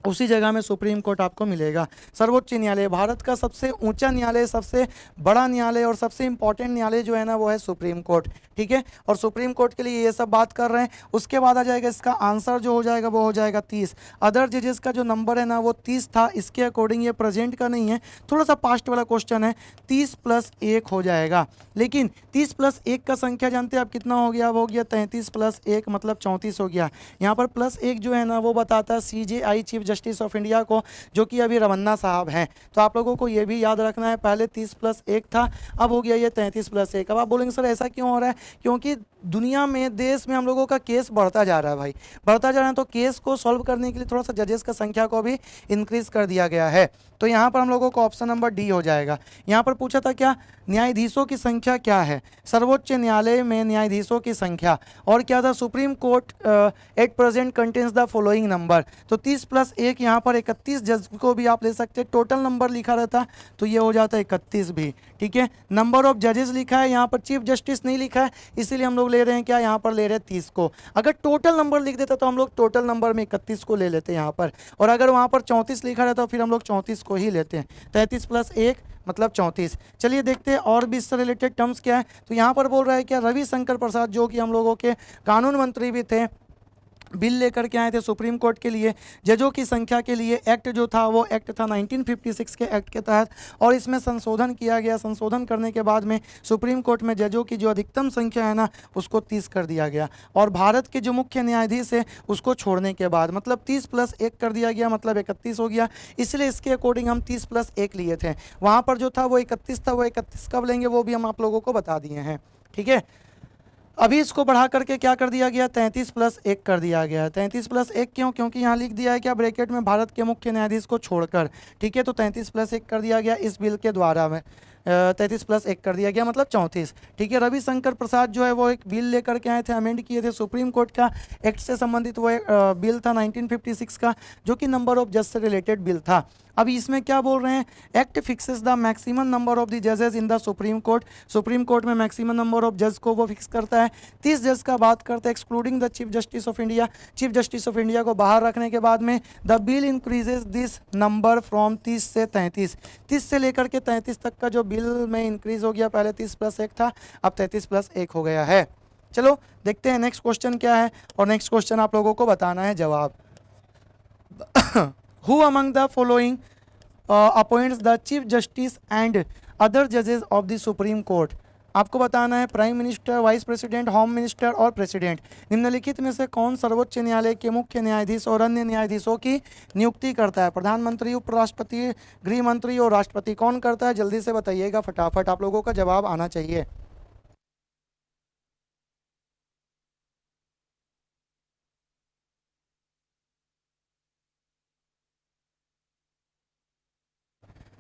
Speaker 1: उसी जगह में सुप्रीम कोर्ट आपको मिलेगा। सर्वोच्च न्यायालय भारत का सबसे ऊंचा न्यायालय, सबसे बड़ा न्यायालय और सबसे इंपॉर्टेंट न्यायालय जो है ना वो है सुप्रीम कोर्ट, ठीक है। और सुप्रीम कोर्ट के लिए ये सब बात कर रहे हैं। उसके बाद आ जाएगा इसका आंसर जो हो जाएगा वो हो जाएगा 30। अदर जजेस का जो नंबर है ना वो 30 था, इसके अकॉर्डिंग ये प्रेजेंट का नहीं है, थोड़ा सा पास्ट वाला क्वेश्चन है, 30 + 1 हो जाएगा। लेकिन 30 + 1 का संख्या जानते हैं आप कितना हो गया? वो हो गया 33 + 1 मतलब 34 हो गया। यहाँ पर +1 जो है ना वो बताता है CJI chief justice of India को, जो कि अभी रमन्ना साहब हैं। तो आप लोगों को ये भी याद रखना है, पहले 30 + 1 था, अब हो गया ये 33 + 1। अब आप बोलेंगे सर ऐसा क्यों हो रहा है? क्योंकि दुनिया में, देश में हम लोगों का केस बढ़ता जा रहा है भाई, बढ़ता जा रहा है। तो केस को सॉल्व करने के लिए थोड़ा सा जजेस का संख्या को भी इंक्रीज कर दिया गया है। तो यहाँ पर हम लोगों को ऑप्शन नंबर डी हो जाएगा। यहाँ पर पूछा था क्या, न्यायाधीशों की संख्या क्या है सर्वोच्च न्यायालय में, न्यायाधीशों की संख्या। और क्या था, supreme court at present contains the following number. तो 30 + 1 यहाँ पर 31 जज को भी आप ले सकते हैं, टोटल नंबर लिखा रहता तो ये हो जाता 31 भी, ठीक है। नंबर ऑफ जजेस लिखा है, यहाँ पर चीफ जस्टिस नहीं लिखा है, इसीलिए हम लोग ले रहे हैं क्या, यहाँ पर ले रहे हैं 30 को। अगर टोटल नंबर लिख देता तो हम लोग टोटल नंबर में 31 को ले लेते हैं यहाँ पर, और अगर वहाँ पर 34 लिखा रहता तो फिर हम लोग 34 को ही लेते हैं। 33 + 1 मतलब 34। चलिए देखते हैं और भी इससे रिलेटेड टर्म्स क्या है। तो यहाँ पर बोल रहा है क्या, रविशंकर प्रसाद जो कि हम लोगों के कानून मंत्री भी थे, बिल लेकर के आए थे सुप्रीम कोर्ट के लिए जजों की संख्या के लिए। एक्ट जो था वो एक्ट था 1956 के एक्ट के तहत, और इसमें संशोधन किया गया। संशोधन करने के बाद में सुप्रीम कोर्ट में जजों की जो अधिकतम संख्या है ना उसको 30 कर दिया गया, और भारत के जो मुख्य न्यायाधीश है उसको छोड़ने के बाद मतलब 30 + 1 कर दिया गया, मतलब 31 हो गया। इसलिए इसके अकॉर्डिंग हम 30 + 1 लिए थे। वहाँ पर जो था वो 31 था, वो 31 कब लेंगे वो भी हम आप लोगों को बता दिए हैं, ठीक है। अभी इसको बढ़ा करके क्या कर दिया गया, 33 + 1 कर दिया गया। 33 + 1 क्यों? क्योंकि यहाँ लिख दिया है क्या, ब्रैकेट में भारत के मुख्य न्यायाधीश को छोड़कर, ठीक है। तो 33 + 1 कर दिया गया इस बिल के द्वारा में, 33 + 1 कर दिया गया मतलब 34, ठीक है। रविशंकर प्रसाद जो है वो एक बिल लेकर के आए थे, अमेंड किए थे सुप्रीम कोर्ट का एक्ट से संबंधित वो एक बिल था 1956 का, जो कि नंबर ऑफ जज से रिलेटेड बिल था। अभी इसमें क्या बोल रहे हैं, act fixes the maximum number of the जजेस in the supreme court. Supreme court में मैक्सिमम नंबर ऑफ जज को वो फिक्स करता है। 30 जज का बात करते हैं, excluding the chief justice of India. Chief justice of India को बाहर रखने के बाद में the bill increases this number from 30 से 33। 30 से लेकर के 33 तक का जो बिल में इंक्रीज हो गया, पहले 30 + 1 था, अब 33 + 1 हो गया है। चलो देखते हैं नेक्स्ट क्वेश्चन क्या है, और नेक्स्ट क्वेश्चन आप लोगों को बताना है जवाब। Who among the following appoints the chief justice and other judges of the Supreme Court? आपको बताना है prime minister, vice president, home minister और प्रेसिडेंट। निम्नलिखित में से कौन सर्वोच्च न्यायालय के मुख्य न्यायाधीश और अन्य न्यायाधीशों की नियुक्ति करता है? प्रधानमंत्री, उपराष्ट्रपति, गृह मंत्री और राष्ट्रपति। कौन करता है? जल्दी से बताइएगा, फटाफट आप लोगों का जवाब आना चाहिए।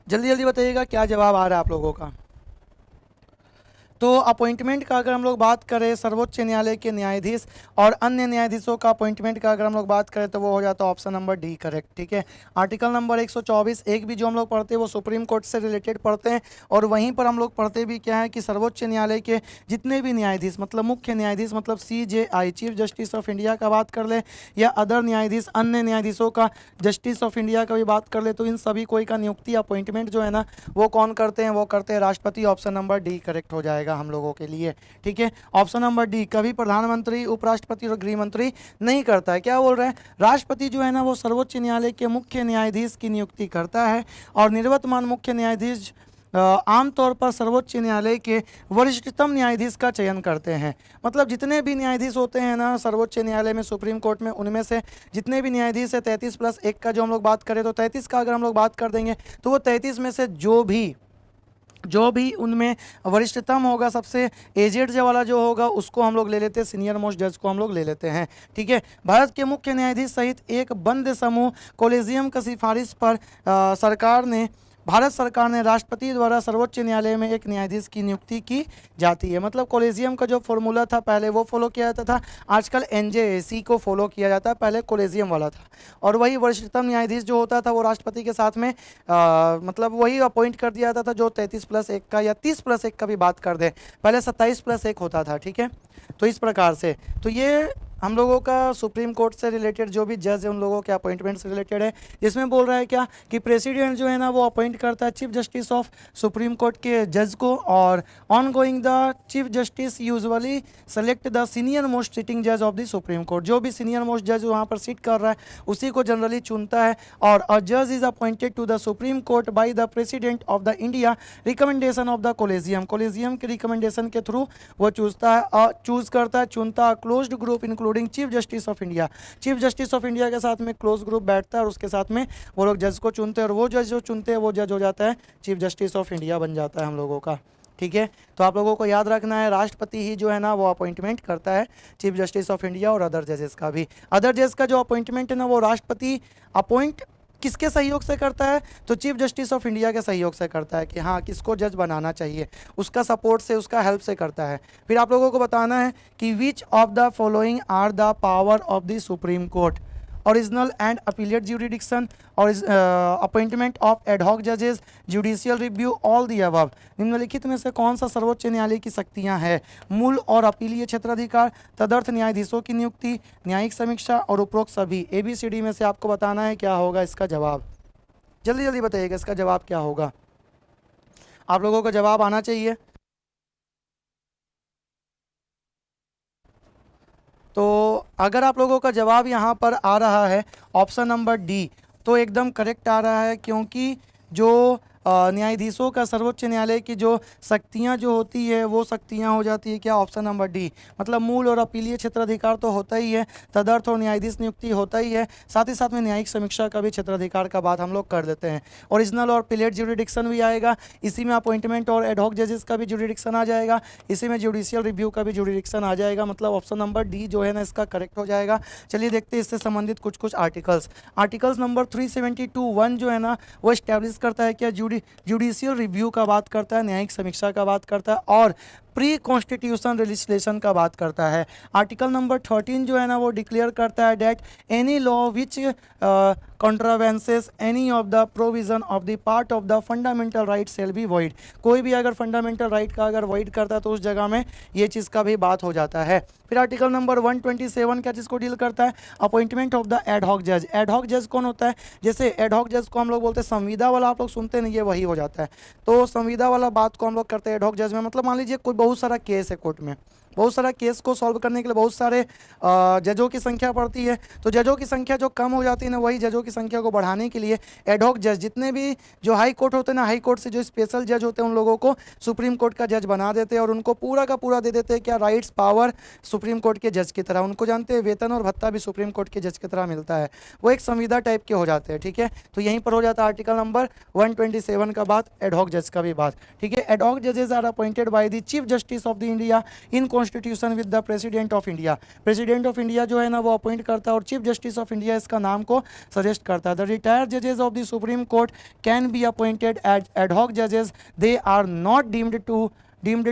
Speaker 1: जल्दी जल्दी बताइएगा क्या जवाब आ रहा है आप लोगों का। तो अपॉइंटमेंट का अगर हम लोग बात करें, सर्वोच्च न्यायालय के न्यायाधीश और अन्य न्यायाधीशों का अपॉइंटमेंट का अगर हम लोग बात करें तो वो हो जाता है ऑप्शन नंबर डी करेक्ट, ठीक है। आर्टिकल नंबर 124 एक भी जो हम लोग पढ़ते हैं वो सुप्रीम कोर्ट से रिलेटेड पढ़ते हैं, और वहीं पर हम लोग पढ़ते भी क्या है कि सर्वोच्च न्यायालय के जितने भी न्यायाधीश मतलब मुख्य न्यायाधीश मतलब CJI chief justice of India का बात कर ले, या अदर न्यायाधीश अन्य न्यायाधीशों का जस्टिस ऑफ इंडिया का भी बात कर ले, तो इन सभी कोई का नियुक्ति अपॉइंटमेंट जो है ना वो कौन करते हैं? वो करते हैं राष्ट्रपति। ऑप्शन नंबर डी करेक्ट हो जाएगा हम लोगों के लिए, ठीक है। ऑप्शन नंबर डी, कभी प्रधानमंत्री, उपराष्ट्रपति और गृह मंत्री नहीं करता है। क्या बोल रहे हैं, राष्ट्रपति जो है ना वो सर्वोच्च न्यायालय के मुख्य न्यायाधीश की नियुक्ति करता है, और निर्वतमान मुख्य न्यायाधीश आमतौर पर सर्वोच्च न्यायालय के वरिष्ठतम न्यायाधीश का चयन करते हैं। मतलब जितने भी न्यायाधीश होते हैं ना सर्वोच्च न्यायालय में, सुप्रीम कोर्ट में, उनमें से जितने भी न्यायाधीश है 33 + 1 का जो हम लोग बात करें, तो 33 का अगर हम लोग बात कर देंगे तो वो 33 में से जो भी उनमें वरिष्ठतम होगा, सबसे एजेड वाला जो होगा उसको हम लोग ले लेते हैं, सीनियर मोस्ट जज को हम लोग ले लेते हैं, ठीक है। भारत के मुख्य न्यायाधीश सहित एक बंद समूह कोलेजियम का सिफारिश पर भारत सरकार ने राष्ट्रपति द्वारा सर्वोच्च न्यायालय में एक न्यायाधीश की नियुक्ति की जाती है। मतलब कोलेजियम का जो फॉर्मूला था पहले वो फॉलो किया जाता था, आजकल NJAC को फॉलो किया जाता है, पहले कोलेजियम वाला था। और वही वरिष्ठतम न्यायाधीश जो होता था वो राष्ट्रपति के साथ में मतलब वही अपॉइंट कर दिया जाता था, जो 33 + 1 का या 30 + 1 का भी बात कर दे, पहले 27 + 1 होता था, ठीक है। तो इस प्रकार से तो ये हम लोगों का सुप्रीम कोर्ट से रिलेटेड जो भी जज है उन लोगों के अपॉइंटमेंट से रिलेटेड है, जिसमें बोल रहा है क्या कि प्रेसिडेंट जो है ना वो अपॉइंट करता है chief justice of supreme court के जज को, और on going the chief justice usually select the senior most sitting जज ऑफ द सुप्रीम कोर्ट। जो भी सीनियर मोस्ट जज वहाँ पर सिट कर रहा है उसी को जनरली चुनता है। और अ जज is appointed to the supreme court by the president of the India recommendation of the collegium. Collegium के रिकमेंडेशन के थ्रू वो चूज करता है, चुनता closed group including chief justice of India. Chief justice of India के साथ में क्लोज ग्रुप बैठता है और उसके साथ में वो लोग जज को चुनते हैं, और वो जज जो चुनते हैं वो जज हो जाता है चीफ जस्टिस ऑफ इंडिया बन जाता है हम लोगों का। ठीक है, तो आप लोगों को याद रखना है राष्ट्रपति ही जो है ना वो अपॉइंटमेंट करता है चीफ जस्टिस ऑफ इंडिया और अदर जजेस का भी। अदर जज का जो अपॉइंटमेंट है ना वो राष्ट्रपति अपॉइंट किसके सहयोग से करता है, तो चीफ जस्टिस ऑफ इंडिया के सहयोग से करता है कि हाँ किसको जज बनाना चाहिए, उसका सपोर्ट से, उसका हेल्प से करता है। फिर आप लोगों को बताना है कि which of the following are the power of the supreme court, original and appellate jurisdiction, और अपॉइंटमेंट ऑफ एडहॉक जजेस, judicial review, all the above. निम्नलिखित में से कौन सा सर्वोच्च न्यायालय की शक्तियां हैं? मूल और अपीलीय क्षेत्राधिकार, तदर्थ न्यायाधीशों की नियुक्ति, न्यायिक समीक्षा और उपरोक्त सभी। ABCD में से आपको बताना है क्या होगा इसका जवाब। जल्दी जल्दी बताइएगा इसका जवाब क्या होगा, आप लोगों का जवाब आना चाहिए। तो अगर आप लोगों का जवाब यहाँ पर आ रहा है ऑप्शन नंबर डी, तो एकदम करेक्ट आ रहा है, क्योंकि जो न्यायाधीशों का सर्वोच्च न्यायालय की जो शक्तियाँ जो होती है वो शक्तियाँ हो जाती है क्या, ऑप्शन नंबर डी। मतलब मूल और अपीलीय क्षेत्राधिकार तो होता ही है, तदर्थ और न्यायाधीश नियुक्ति होता ही है, साथ ही साथ में न्यायिक समीक्षा का भी क्षेत्राधिकार का बात हम लोग कर देते हैं। ओरिजिनल और अपीलेट ज्यूरिडिक्शन भी आएगा, इसी में अपॉइंटमेंट और एडहॉक जजेस का भी ज्यूरिडिक्शन आ जाएगा, इसी में जुडिशियल रिव्यू का भी ज्यूरिडिक्शन आ जाएगा। मतलब ऑप्शन नंबर डी जो है ना इसका करेक्ट हो जाएगा। चलिए देखते हैं इससे संबंधित कुछ कुछ आर्टिकल्स नंबर 372(1) जो है ना वो स्टैब्लिश करता है क्या, जुडिशियल रिव्यू का बात करता है, न्यायिक समीक्षा का बात करता है, और प्री कॉन्स्टिट्यूशन लेजिस्लेशन का बात करता है। आर्टिकल नंबर 13 जो है ना वो डिक्लेयर करता है that any law which contravenes any of the provision of the part of the fundamental right shall be void. कोई भी अगर फंडामेंटल राइट का अगर वॉइड करता है तो उस जगह में ये चीज़ का भी बात हो जाता है। फिर आर्टिकल नंबर 127 क्या चीज़ को डील करता है, अपॉइंटमेंट ऑफ द एडहॉक जज। एडहॉक जज कौन होता है, जैसे एडहॉक जज को हम लोग बोलते हैं संविदा वाला, आप लोग सुनते नहीं, ये वही हो जाता है। तो संविदा वाला बात को हम लोग करते हैं एडहॉक जज में। मतलब मान लीजिए कोई बहुत सारा केस है कोर्ट में, बहुत सारा केस को सॉल्व करने के लिए बहुत सारे जजों की संख्या पड़ती है, तो जजों की संख्या जो कम हो जाती है ना, वही जजों की संख्या को बढ़ाने के लिए एडहॉक जज, जितने भी जो हाई कोर्ट होते हैं ना, हाई कोर्ट से जो स्पेशल जज होते हैं उन लोगों को सुप्रीम कोर्ट का जज बना देते हैं, और उनको पूरा का पूरा दे देते हैं क्या, राइट्स पावर सुप्रीम कोर्ट के जज की तरह। उनको जानते हैं वेतन और भत्ता भी सुप्रीम कोर्ट के जज की तरह मिलता है, वो एक संविदा टाइप के हो जाते हैं। ठीक है, तो यहीं पर हो जाता है आर्टिकल नंबर 127 का बात, एडहॉक जज का भी बात। ठीक है, एडहॉक जजेस are appointed by the chief justice of the India in constitution with the president of India. President of India जो है ना वो अपॉइंट करता है, और चीफ जस्टिस ऑफ इंडिया इसका नाम को सजेस्ट करता है। द रिटायर्ड जजेस of the supreme court can be appointed as ad hoc जजेस, they are not deemed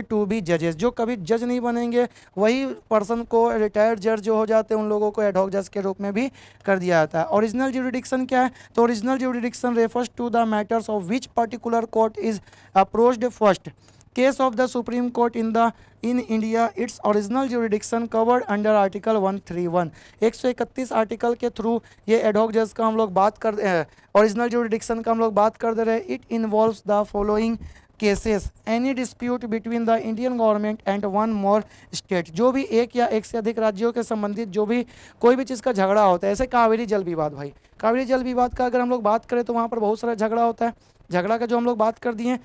Speaker 1: to be जजेस। जो कभी जज नहीं बनेंगे वही पर्सन को, रिटायर्ड जज जो हो जाते हैं उन लोगों को एडहॉक जज के रूप में भी कर दिया जाता है। ओरिजिनल ज्यूरिडिक्शन क्या है, तो original jurisdiction refers to the matters of which particular court is approached first case of the Supreme Court in India, its original jurisdiction covered under Article 131। 131 article के थ्रू ये एडहॉक जज का हम लोग बात कर रहे हैं, ओरिजिनल जुरिडिक्शन का हम लोग बात कर दे रहे हैं। It involves the following cases, any dispute between the Indian government and one more state. जो भी एक या एक से अधिक राज्यों के संबंधित जो भी कोई भी चीज़ का झगड़ा होता है, ऐसे कावेरी जल विवाद, भाई कावेरी जल विवाद का अगर हम लोग बात करें तो वहाँ पर बहुत सारा झगड़ा होता है। झगड़ा का जो हम लोग बात कर दिए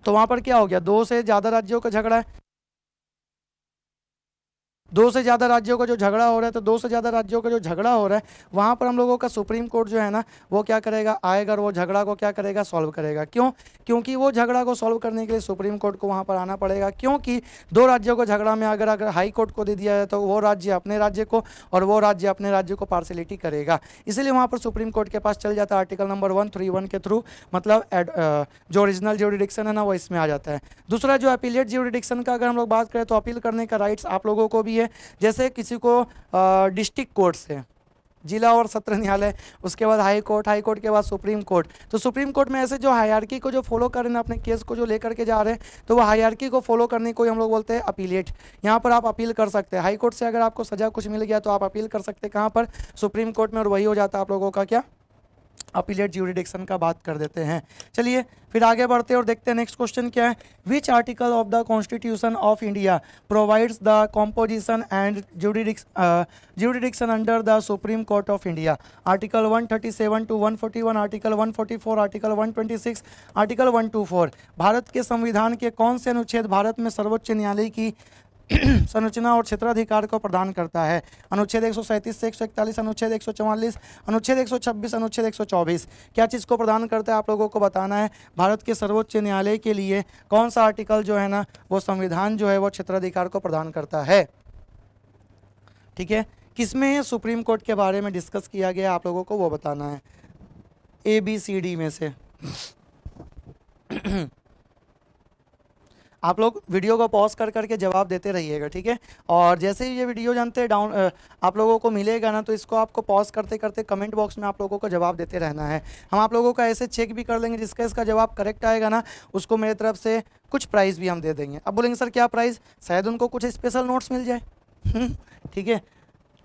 Speaker 1: तो वहाँ पर क्या हो गया, दो से ज़्यादा राज्यों का झगड़ा है, दो से ज़्यादा राज्यों का जो झगड़ा हो रहा है, तो दो से ज़्यादा राज्यों का जो झगड़ा हो रहा है वहाँ पर हम लोगों का सुप्रीम कोर्ट जो है ना वो क्या करेगा, आएगा और वो झगड़ा को क्या करेगा, सॉल्व करेगा। क्यों, क्योंकि वो झगड़ा को सॉल्व करने के लिए सुप्रीम कोर्ट को वहाँ पर आना पड़ेगा, क्योंकि दो राज्यों को झगड़ा में अगर हाई कोर्ट को दे दिया जाए तो वो राज्य अपने राज्य को और वो राज्य अपने राज्य को पार्शलिटी करेगा, इसलिए वहाँ पर सुप्रीम कोर्ट के पास चल जाता है आर्टिकल नंबर 131 के थ्रू। मतलब जो ओरिजिनल ज्यूरिडिक्शन है ना वो इसमें आ जाता है। दूसरा जो अपीलेट ज्यूरिडिक्शन का अगर हम लोग बात करें तो अपील करने का राइट्स आप लोगों को भी है। जैसे किसी को डिस्ट्रिक्ट कोर्ट से जिला और सत्र न्यायालय, उसके बाद हाई कोर्ट, हाई कोर्ट के बाद सुप्रीम कोर्ट। तो सुप्रीम कोर्ट में ऐसे जो हायरार्की को जो फॉलो कर रहे हैं, अपने केस को जो लेकर के जा रहे हैं, तो वो हायरार्की को फॉलो करने को ही हम लोग बोलते हैं अपीलेट। यहाँ पर आप अपील कर सकते हैं। हाई कोर्ट से अगर आपको सजा कुछ मिल गया तो आप अपील कर सकते हैं कहाँ पर, सुप्रीम कोर्ट में, और वही हो जाता है आप लोगों का क्या, अपीलेट ज्यूरिडिक्शन का बात कर देते हैं। चलिए फिर आगे बढ़ते हैं और देखते हैं नेक्स्ट क्वेश्चन क्या है। Which article of the constitution of India provides the composition and jurisdiction under the supreme court of India? Article 137 to 141, article 144, article 126, article 124। Bharat के संविधान के कौन से अनुच्छेद भारत में सर्वोच्च न्यायालय की संरचना और क्षेत्राधिकार को प्रदान करता है? अनुच्छेद 137 से 141, अनुच्छेद 144, अनुच्छेद 126, अनुच्छेद 124। क्या चीज़ को प्रदान करता है आप लोगों को बताना है। भारत के सर्वोच्च न्यायालय के लिए कौन सा आर्टिकल जो है ना, वो संविधान जो है वो क्षेत्राधिकार को प्रदान करता है। ठीक है, किसमें सुप्रीम कोर्ट के बारे में डिस्कस किया गया आप लोगों को वो बताना है, ABCD में से। आप लोग वीडियो को पॉज कर करके जवाब देते रहिएगा, ठीक है। और जैसे ही ये वीडियो जानते डाउन आप लोगों को मिलेगा ना, तो इसको आपको पॉज करते करते कमेंट बॉक्स में आप लोगों को जवाब देते रहना है। हम आप लोगों का ऐसे चेक भी कर लेंगे, जिसका इसका जवाब करेक्ट आएगा ना, उसको मेरे तरफ से कुछ प्राइज़ भी हम दे देंगे। अब बोलेंगे सर क्या प्राइज़, शायद उनको कुछ स्पेशल नोट्स मिल जाए। ठीक है,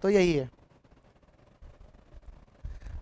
Speaker 1: तो यही है।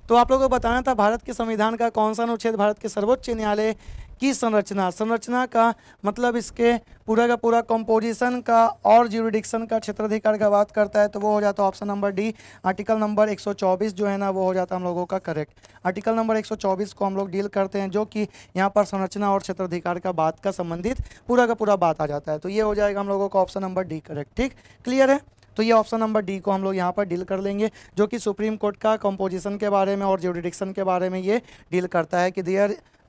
Speaker 1: तो आप लोगों को बताना था भारत के संविधान का कौन सा अनुच्छेद भारत के सर्वोच्च न्यायालय की संरचना का मतलब इसके पूरा का पूरा कंपोजिशन का और ज्यूरिडिक्शन का क्षेत्राधिकार का बात करता है, तो वो हो जाता है option number D, article number 124 जो है ना, वो हो जाता है हम लोगों का करेक्ट। आर्टिकल नंबर 124 को हम लोग डील करते हैं, जो कि यहाँ पर संरचना और क्षेत्राधिकार का बात का संबंधित पूरा का पूरा बात आ जाता है। तो ये हो जाएगा हम लोगों का ऑप्शन नंबर डी करेक्ट। ठीक, क्लियर है। तो ये ऑप्शन नंबर डी को हम लोग यहाँ पर डील कर लेंगे, जो कि सुप्रीम कोर्ट का कंपोजिशन के बारे में और ज्यूरिडिक्शन के बारे में ये डील करता है कि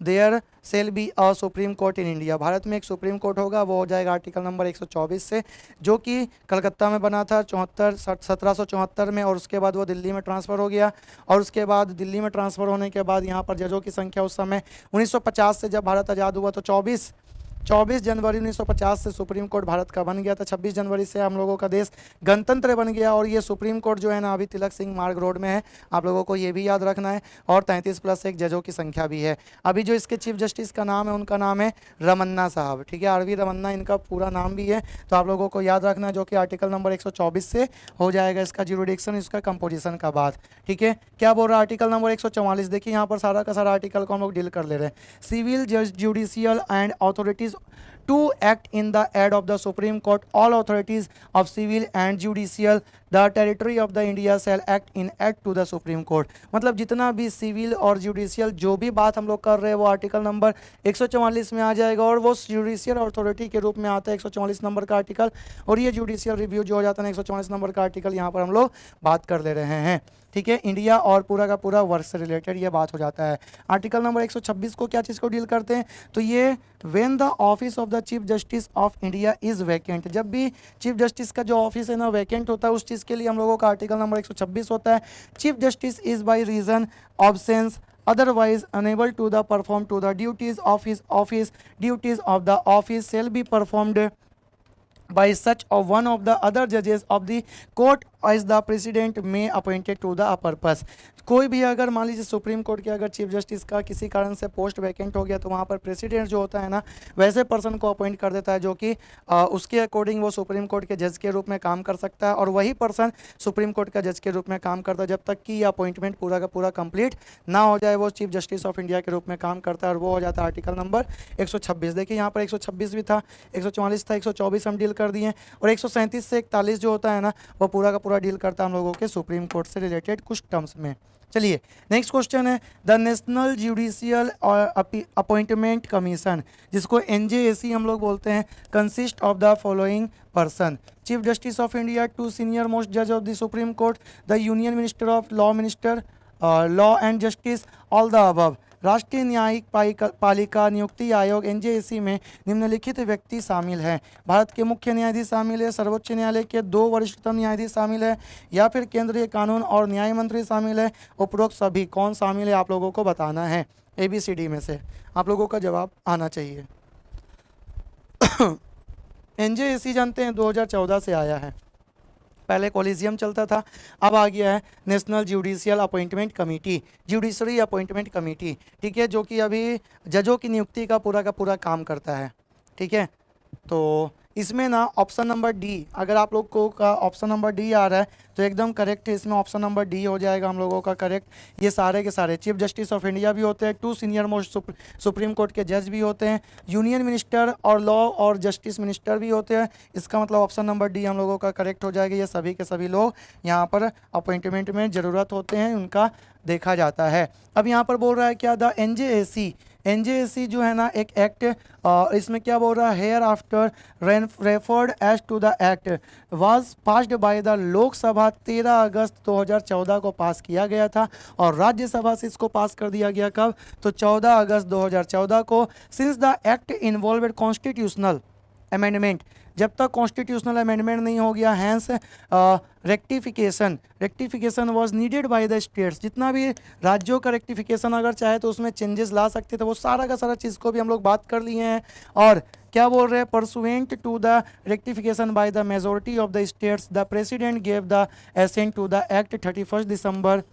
Speaker 1: there shall be a supreme court in India. Bharat में एक सुप्रीम कोर्ट होगा, वो हो जाएगा आर्टिकल नंबर 124 से, जो कि कलकत्ता में बना था 1774 में, और उसके बाद वो दिल्ली में ट्रांसफ़र हो गया। और उसके बाद दिल्ली में ट्रांसफ़र होने के बाद यहाँ पर जजों की संख्या उस समय 1950 से जब भारत आज़ाद हुआ तो 24 जनवरी 1950 से सुप्रीम कोर्ट भारत का बन गया था। 26 जनवरी से हम लोगों का देश गणतंत्र बन गया। और ये सुप्रीम कोर्ट जो है ना, अभी तिलक सिंह मार्ग रोड में है, आप लोगों को ये भी याद रखना है। और 33+1 जजों की संख्या भी है। अभी जो इसके चीफ जस्टिस का नाम है, उनका नाम है रमन्ना साहब, ठीक है, RV रमन्ना इनका पूरा नाम भी है। तो आप लोगों को याद रखना है, जो कि आर्टिकल नंबर 124 से हो जाएगा इसका ज्यूरिडिक्शन, इसका कंपोजिशन का बात। ठीक है, क्या बोल रहा है आर्टिकल नंबर 144, देखिए यहाँ पर सारा का सारा आर्टिकल को हम लोग डील कर ले रहे हैं। Civil judicial and authorities to act in the aid of the Supreme Court, all authorities of civil and judicial the territory of the India shall act in aid to the Supreme Court। मतलब जितना भी सिविल और जुडिशियल जो भी बात हम लोग कर रहे हैं, वो आर्टिकल नंबर 144 में आ जाएगा। और वो जुडिशियल अथॉरिटी के रूप में आता है 144 नंबर का आर्टिकल, और ये जुडिशियल रिव्यू जो हो जाता है 144 नंबर का आर्टिकल, यहाँ पर हम लोग बात कर ले रहे हैं। ठीक है, इंडिया और पूरा का पूरा वर्क से रिलेटेड ये बात हो जाता है। आर्टिकल नंबर 126 को क्या चीज़ को डील करते हैं, तो ये when the office of the chief justice of India is vacant, जब भी चीफ जस्टिस का जो ऑफिस है ना वैकेंट होता है, उस चीज़ के लिए हम लोगों का आर्टिकल नंबर 126 होता है। Chief justice is by reason absence otherwise unable to the perform to the duties of his office, duties of the office shall be performed by such of one of the other judges of the court as the president may appointed to the purpose। कोई भी अगर मान लीजिए सुप्रीम कोर्ट के अगर चीफ जस्टिस का किसी कारण से पोस्ट वैकेंट हो गया, तो वहाँ पर प्रेसिडेंट जो होता है ना, वैसे पर्सन को अपॉइंट कर देता है, जो कि उसके अकॉर्डिंग वो सुप्रीम कोर्ट के जज के रूप में काम कर सकता है। और वही पर्सन सुप्रीम कोर्ट का जज के रूप में काम करता है जब तक कि ये अपॉइंटमेंट पूरा का पूरा कंप्लीट ना हो जाए, वो चीफ जस्टिस ऑफ इंडिया के रूप में काम करता है। और वो हो जाता है आर्टिकल नंबर 126। देखिए यहाँ पर 126 भी था, 144 था, 124 हम डील कर दिए, और 137 से 41 जो होता है ना, वो पूरा का पूरा डील करता है हम लोगों के सुप्रीम कोर्ट से रिलेटेड कुछ टर्म्स में। चलिए नेक्स्ट क्वेश्चन है, the national judicial appointment commission, जिसको NJAC हम लोग बोलते हैं, consist of the following person: chief justice of India, 2 senior most जज of the supreme court, the union minister of law and justice, all the above. राष्ट्रीय न्यायिक पालिका नियुक्ति आयोग NJAC में निम्नलिखित व्यक्ति शामिल हैं: भारत के मुख्य न्यायाधीश शामिल है, सर्वोच्च न्यायालय के 2 वरिष्ठतम न्यायाधीश शामिल है, या फिर केंद्रीय कानून और न्याय मंत्री शामिल है। उपरोक्त सभी कौन शामिल है आप लोगों को बताना है। ABCD में से आप लोगों का जवाब आना चाहिए। NJAC जानते हैं 2014 से आया है, पहले कॉलेजियम चलता था, अब आ गया है national judicial appointment committee, judiciary appointment committee, ठीक है, जो कि अभी जजों की नियुक्ति का पूरा काम करता है, ठीक है। तो इसमें ना ऑप्शन नंबर डी, अगर आप लोग को का ऑप्शन नंबर डी आ रहा है तो एकदम करेक्ट है, इसमें ऑप्शन नंबर डी हो जाएगा हम लोगों का करेक्ट। ये सारे के सारे चीफ जस्टिस ऑफ इंडिया भी होते हैं, 2 सीनियर मोस्ट सुप्रीम कोर्ट के जज भी होते हैं, यूनियन मिनिस्टर और लॉ और जस्टिस मिनिस्टर भी होते हैं। इसका मतलब ऑप्शन नंबर डी हम लोगों का करेक्ट हो जाएगा। ये सभी के सभी लोग यहाँ पर अपॉइंटमेंट में ज़रूरत होते हैं, उनका देखा जाता है। अब यहाँ पर बोल रहा है क्या, द एनजेएसी जो है ना एक एक्ट, इसमें क्या बोल रहा है, hair after referred as to the act was passed by the Lok Sabha 13 अगस्त 2014 को पास किया गया था और राज्यसभा से इसको पास कर दिया गया कब, तो 14 अगस्त 2014 को। Since the act involve constitutional amendment, जब तक कॉन्स्टिट्यूशनल अमेंडमेंट नहीं हो गया, hence rectification was needed by the states, जितना भी राज्यों का रेक्टिफिकेशन अगर चाहे तो उसमें चेंजेस ला सकते थे, वो सारा का सारा चीज़ को भी हम लोग बात कर लिए हैं। और क्या बोल रहे हैं, pursuant to the rectification by the majority of the states the president gave the assent to the act 31 दिसंबर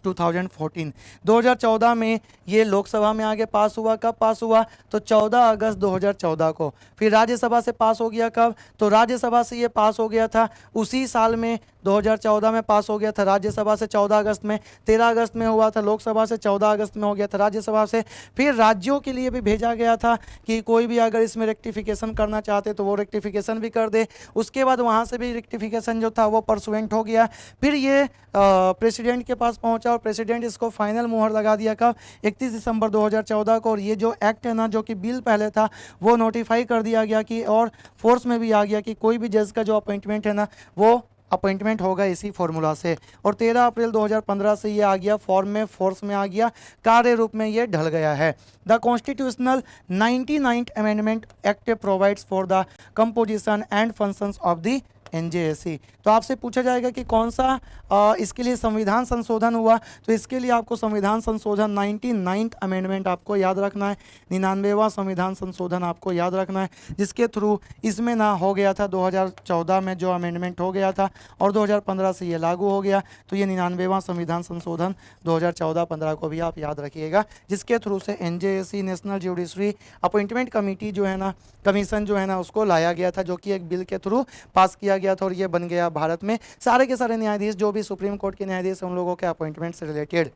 Speaker 1: 2014 में ये लोकसभा में आगे पास हुआ। कब पास हुआ, तो 14 अगस्त 2014 को। फिर राज्यसभा से पास हो गया कब, तो राज्यसभा से ये पास हो गया था उसी साल में, 2014 में पास हो गया था राज्यसभा से 14 अगस्त में, 13 अगस्त में हुआ था लोकसभा से, 14 अगस्त में हो गया था राज्यसभा से। फिर राज्यों के लिए भी भेजा गया था कि कोई भी अगर इसमें रेक्टिफिकेशन करना चाहते तो वो रेक्टिफिकेशन भी कर दे। उसके बाद वहाँ से भी रेक्टिफिकेशन जो था वो परसुएंट हो गया। फिर ये प्रेसिडेंट के पास पहुँचा और प्रेसिडेंट इसको फाइनल मुहर लगा दिया कब, 31 दिसंबर 2014 को। और ये जो एक्ट है ना, जो कि बिल पहले था, वो नोटिफाई कर दिया गया कि, और फोर्स में भी आ गया कि कोई भी जज का जो अपॉइंटमेंट है ना, वो अपॉइंटमेंट होगा इसी फॉर्मूला से। और 13 अप्रैल 2015 से ये आ गया फॉर्म में, फोर्स में आ गया, कार्य रूप में ये ढल गया है। The constitutional 99th amendment act provides for the composition and functions of the NJAC. तो आपसे पूछा जाएगा कि कौन सा इसके लिए संविधान संशोधन हुआ, तो इसके लिए आपको संविधान संशोधन 99th अमेंडमेंट आपको याद रखना है, 99वां संविधान संशोधन आपको याद रखना है, जिसके थ्रू इसमें ना हो गया था 2014 में जो अमेंडमेंट हो गया था और 2015 से ये लागू हो गया। तो ये 99वां संविधान संशोधन 2014-15 को भी आप याद रखिएगा, जिसके थ्रू से NJAC national judiciary appointment committee जो है ना, कमीशन जो है ना, उसको लाया गया था, जो कि एक बिल के थ्रू पास किया गया था और ये बन गया भारत में। सारे के सारे न्यायाधीश जो भी सुप्रीम कोर्ट के न्यायाधीश उन लोगों के अपॉइंटमेंट से रिलेटेड,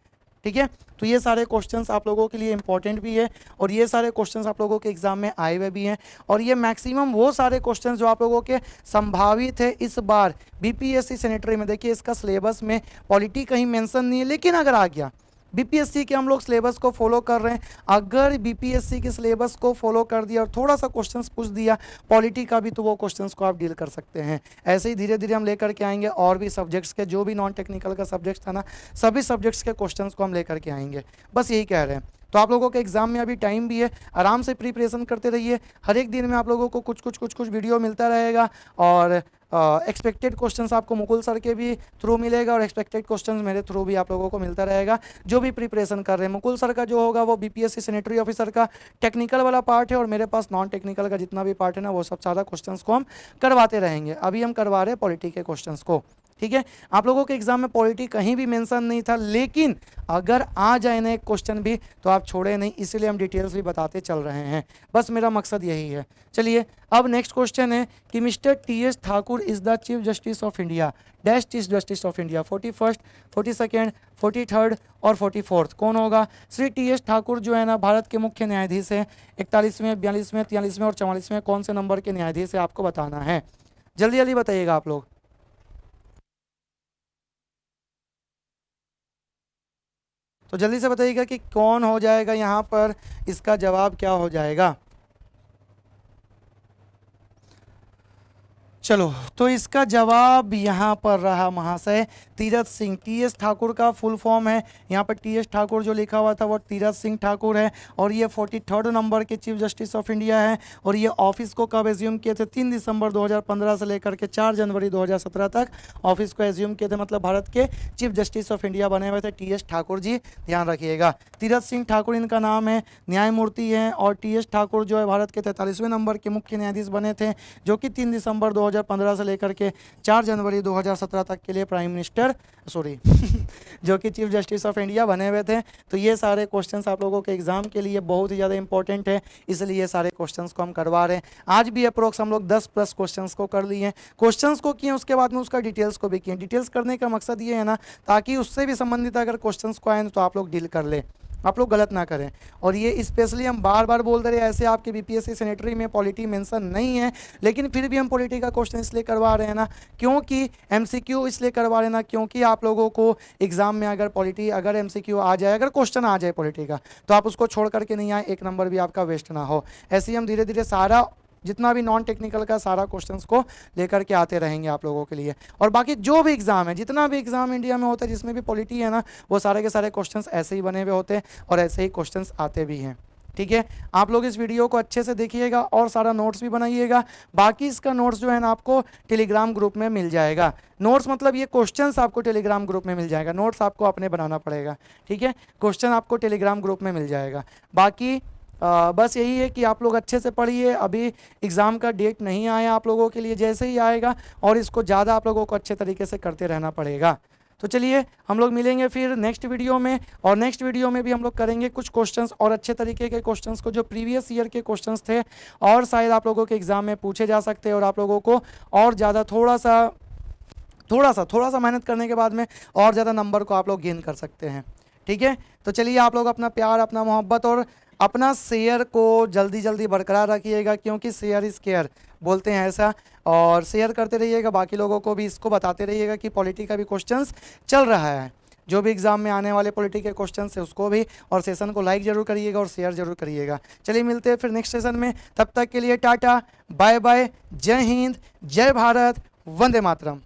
Speaker 1: ठीक है। तो ये सारे क्वेश्चंस आप लोगों के लिए इंपॉर्टेंट भी है और ये सारे क्वेश्चंस आप लोगों के एग्जाम में आए हुए भी हैं। और ये मैक्सिमम वो सारे क्वेश्चंस जो आप लोगों के संभावित है इस बार बीपीएससी सेनेटरी में। देखिए इसका सिलेबस में पॉलिटी कहीं मेंशन नहीं है, लेकिन अगर आ गया, बीपीएससी के हम लोग सिलेबस को फॉलो कर रहे हैं, अगर बीपीएससी के सिलेबस को फॉलो कर दिया और थोड़ा सा क्वेश्चंस पूछ दिया पॉलिटी का भी, तो वो क्वेश्चंस को आप डील कर सकते हैं। ऐसे ही धीरे धीरे हम लेकर के आएंगे और भी सब्जेक्ट्स के, जो भी नॉन टेक्निकल का सब्जेक्ट था ना, सभी सब्जेक्ट्स के क्वेश्चंस को हम लेकर के आएंगे। बस यही कह रहे हैं। तो आप लोगों के एग्जाम में अभी टाइम भी है, आराम से प्रिपरेशन करते रहिए। हर एक दिन में आप लोगों को कुछ वीडियो मिलता रहेगा और एक्सपेक्टेड क्वेश्चंस आपको मुकुल सर के भी थ्रू मिलेगा और एक्सपेक्टेड क्वेश्चंस मेरे थ्रू भी आप लोगों को मिलता रहेगा, जो भी प्रिपरेशन कर रहे हैं। मुकुल सर का जो होगा वो बीपीएससी सेनेटरी ऑफिसर का टेक्निकल वाला पार्ट है और मेरे पास नॉन टेक्निकल का जितना भी पार्ट है ना, वो सब सारा क्वेश्चंस को हम करवाते रहेंगे। अभी हम करवा रहे हैं पॉलिटी के क्वेश्चंस को, ठीक है। आप लोगों के एग्जाम में पॉलिटी कहीं भी मेंशन नहीं था, लेकिन अगर आ जाए ना एक क्वेश्चन भी तो आप छोड़े नहीं, इसीलिए हम डिटेल्स भी बताते चल रहे हैं। बस मेरा मकसद यही है। चलिए अब नेक्स्ट क्वेश्चन है कि mister T.S.. Thakur is the chief justice of India, dash chief justice of India, 41st, 42nd, 43rd और 44th कौन होगा। श्री टी.एस. ठाकुर जो है ना भारत के मुख्य न्यायाधीश हैं। 41वें, 42वें, 43वें और 44वें कौन से नंबर के न्यायाधीश है आपको बताना है। जल्दी जल्दी बताइएगा आप लोग। तो जल्दी से बताइएगा कि कौन हो जाएगा यहाँ पर, इसका जवाब क्या हो जाएगा। चलो तो इसका जवाब यहाँ पर रहा महाशय तीरथ सिंह। टी.एस. ठाकुर का फुल फॉर्म है, यहाँ पर टी.एस. ठाकुर जो लिखा हुआ था वो तीरथ सिंह ठाकुर है और ये 43rd नंबर के चीफ जस्टिस ऑफ इंडिया है। और ये ऑफिस को कब एज्यूम किए थे, 3 दिसंबर 2015 से लेकर के 4 जनवरी 2017 तक ऑफिस को एज्यूम किए थे। मतलब भारत के चीफ जस्टिस ऑफ इंडिया बने हुए थे टी.एस. ठाकुर जी, ध्यान रखिएगा। तीरथ सिंह ठाकुर इनका नाम है, न्यायमूर्ति हैं। और टी.एस. ठाकुर जो है भारत के 43वें नंबर के मुख्य न्यायाधीश बने थे, जो कि 3 दिसंबर 2015 से लेकर के 4 जनवरी 2017 तक के लिए प्राइम मिनिस्टर जो कि चीफ जस्टिस ऑफ इंडिया बने हुए थे। तो ये सारे क्वेश्चंस आप लोगों के एग्जाम के लिए बहुत ही ज़्यादा इंपॉर्टेंट है, इसलिए ये सारे क्वेश्चंस को हम करवा रहे हैं। आज भी अप्रोक्स हम लोग 10+ क्वेश्चंस को कर लिए हैं। क्वेश्चंस को किए, उसके बाद में उसका डिटेल्स को भी किए। डिटेल्स करने का मकसद ये है ना, ताकि उससे भी संबंधित अगर क्वेश्चंस को आए तो आप लोग डील कर ले, आप लोग गलत ना करें। और ये स्पेशली हम बार बार बोलते रहे, ऐसे आपके बीपीएससी सेनेटरी में पॉलिटी मेंशन नहीं है, लेकिन फिर भी हम पॉलिटी का क्वेश्चन इसलिए करवा रहे हैं ना, क्योंकि एमसीक्यू इसलिए करवा रहे हैं ना, क्योंकि आप लोगों को एग्जाम में अगर पॉलिटी, अगर एमसीक्यू आ जाए, अगर क्वेश्चन आ जाए पॉलिटी का, तो आप उसको छोड़ करके नहीं आए, एक नंबर भी आपका वेस्ट ना हो। ऐसे ही हम धीरे धीरे सारा जितना भी नॉन टेक्निकल का सारा क्वेश्चंस को लेकर के आते रहेंगे आप लोगों के लिए। और बाकी जो भी एग्जाम है, जितना भी एग्जाम इंडिया में होता है जिसमें भी पॉलिटी है ना, वो सारे के सारे क्वेश्चंस ऐसे ही बने हुए होते हैं और ऐसे ही क्वेश्चंस आते भी हैं। ठीक है, आप लोग इस वीडियो को अच्छे से देखिएगा और सारा नोट्स भी बनाइएगा। बाकी इसका नोट्स जो है ना आपको टेलीग्राम ग्रुप में मिल जाएगा। नोट्स मतलब ये क्वेश्चंस आपको टेलीग्राम ग्रुप में मिल जाएगा, नोट्स आपको अपने बनाना पड़ेगा। ठीक है, क्वेश्चन आपको टेलीग्राम ग्रुप में मिल जाएगा। बाकी बस यही है कि आप लोग अच्छे से पढ़िए। अभी एग्ज़ाम का डेट नहीं आया आप लोगों के लिए, जैसे ही आएगा और इसको ज़्यादा आप लोगों को अच्छे तरीके से करते रहना पड़ेगा। तो चलिए हम लोग मिलेंगे फिर नेक्स्ट वीडियो में, और नेक्स्ट वीडियो में भी हम लोग करेंगे कुछ क्वेश्चंस और अच्छे तरीके के क्वेश्चंस को जो प्रीवियस ईयर के क्वेश्चंस थे और शायद आप लोगों के एग्ज़ाम में पूछे जा सकते हैं, और आप लोगों को और ज़्यादा थोड़ा सा मेहनत करने के बाद में और ज़्यादा नंबर को आप लोग गेन कर सकते हैं। ठीक है, तो चलिए आप लोग अपना प्यार, अपना मोहब्बत और अपना शेयर को जल्दी जल्दी बरकरार रखिएगा, क्योंकि शेयर इज़ केयर बोलते हैं ऐसा। और शेयर करते रहिएगा, बाकी लोगों को भी इसको बताते रहिएगा कि पॉलिटी का भी क्वेश्चंस चल रहा है, जो भी एग्जाम में आने वाले पॉलिटी के क्वेश्चंस है उसको भी, और सेशन को लाइक जरूर करिएगा और शेयर जरूर करिएगा। चलिए मिलते हैं फिर नेक्स्ट सेशन में, तब तक के लिए टाटा बाय बाय, जय हिंद, जय भारत, वंदे मातरम।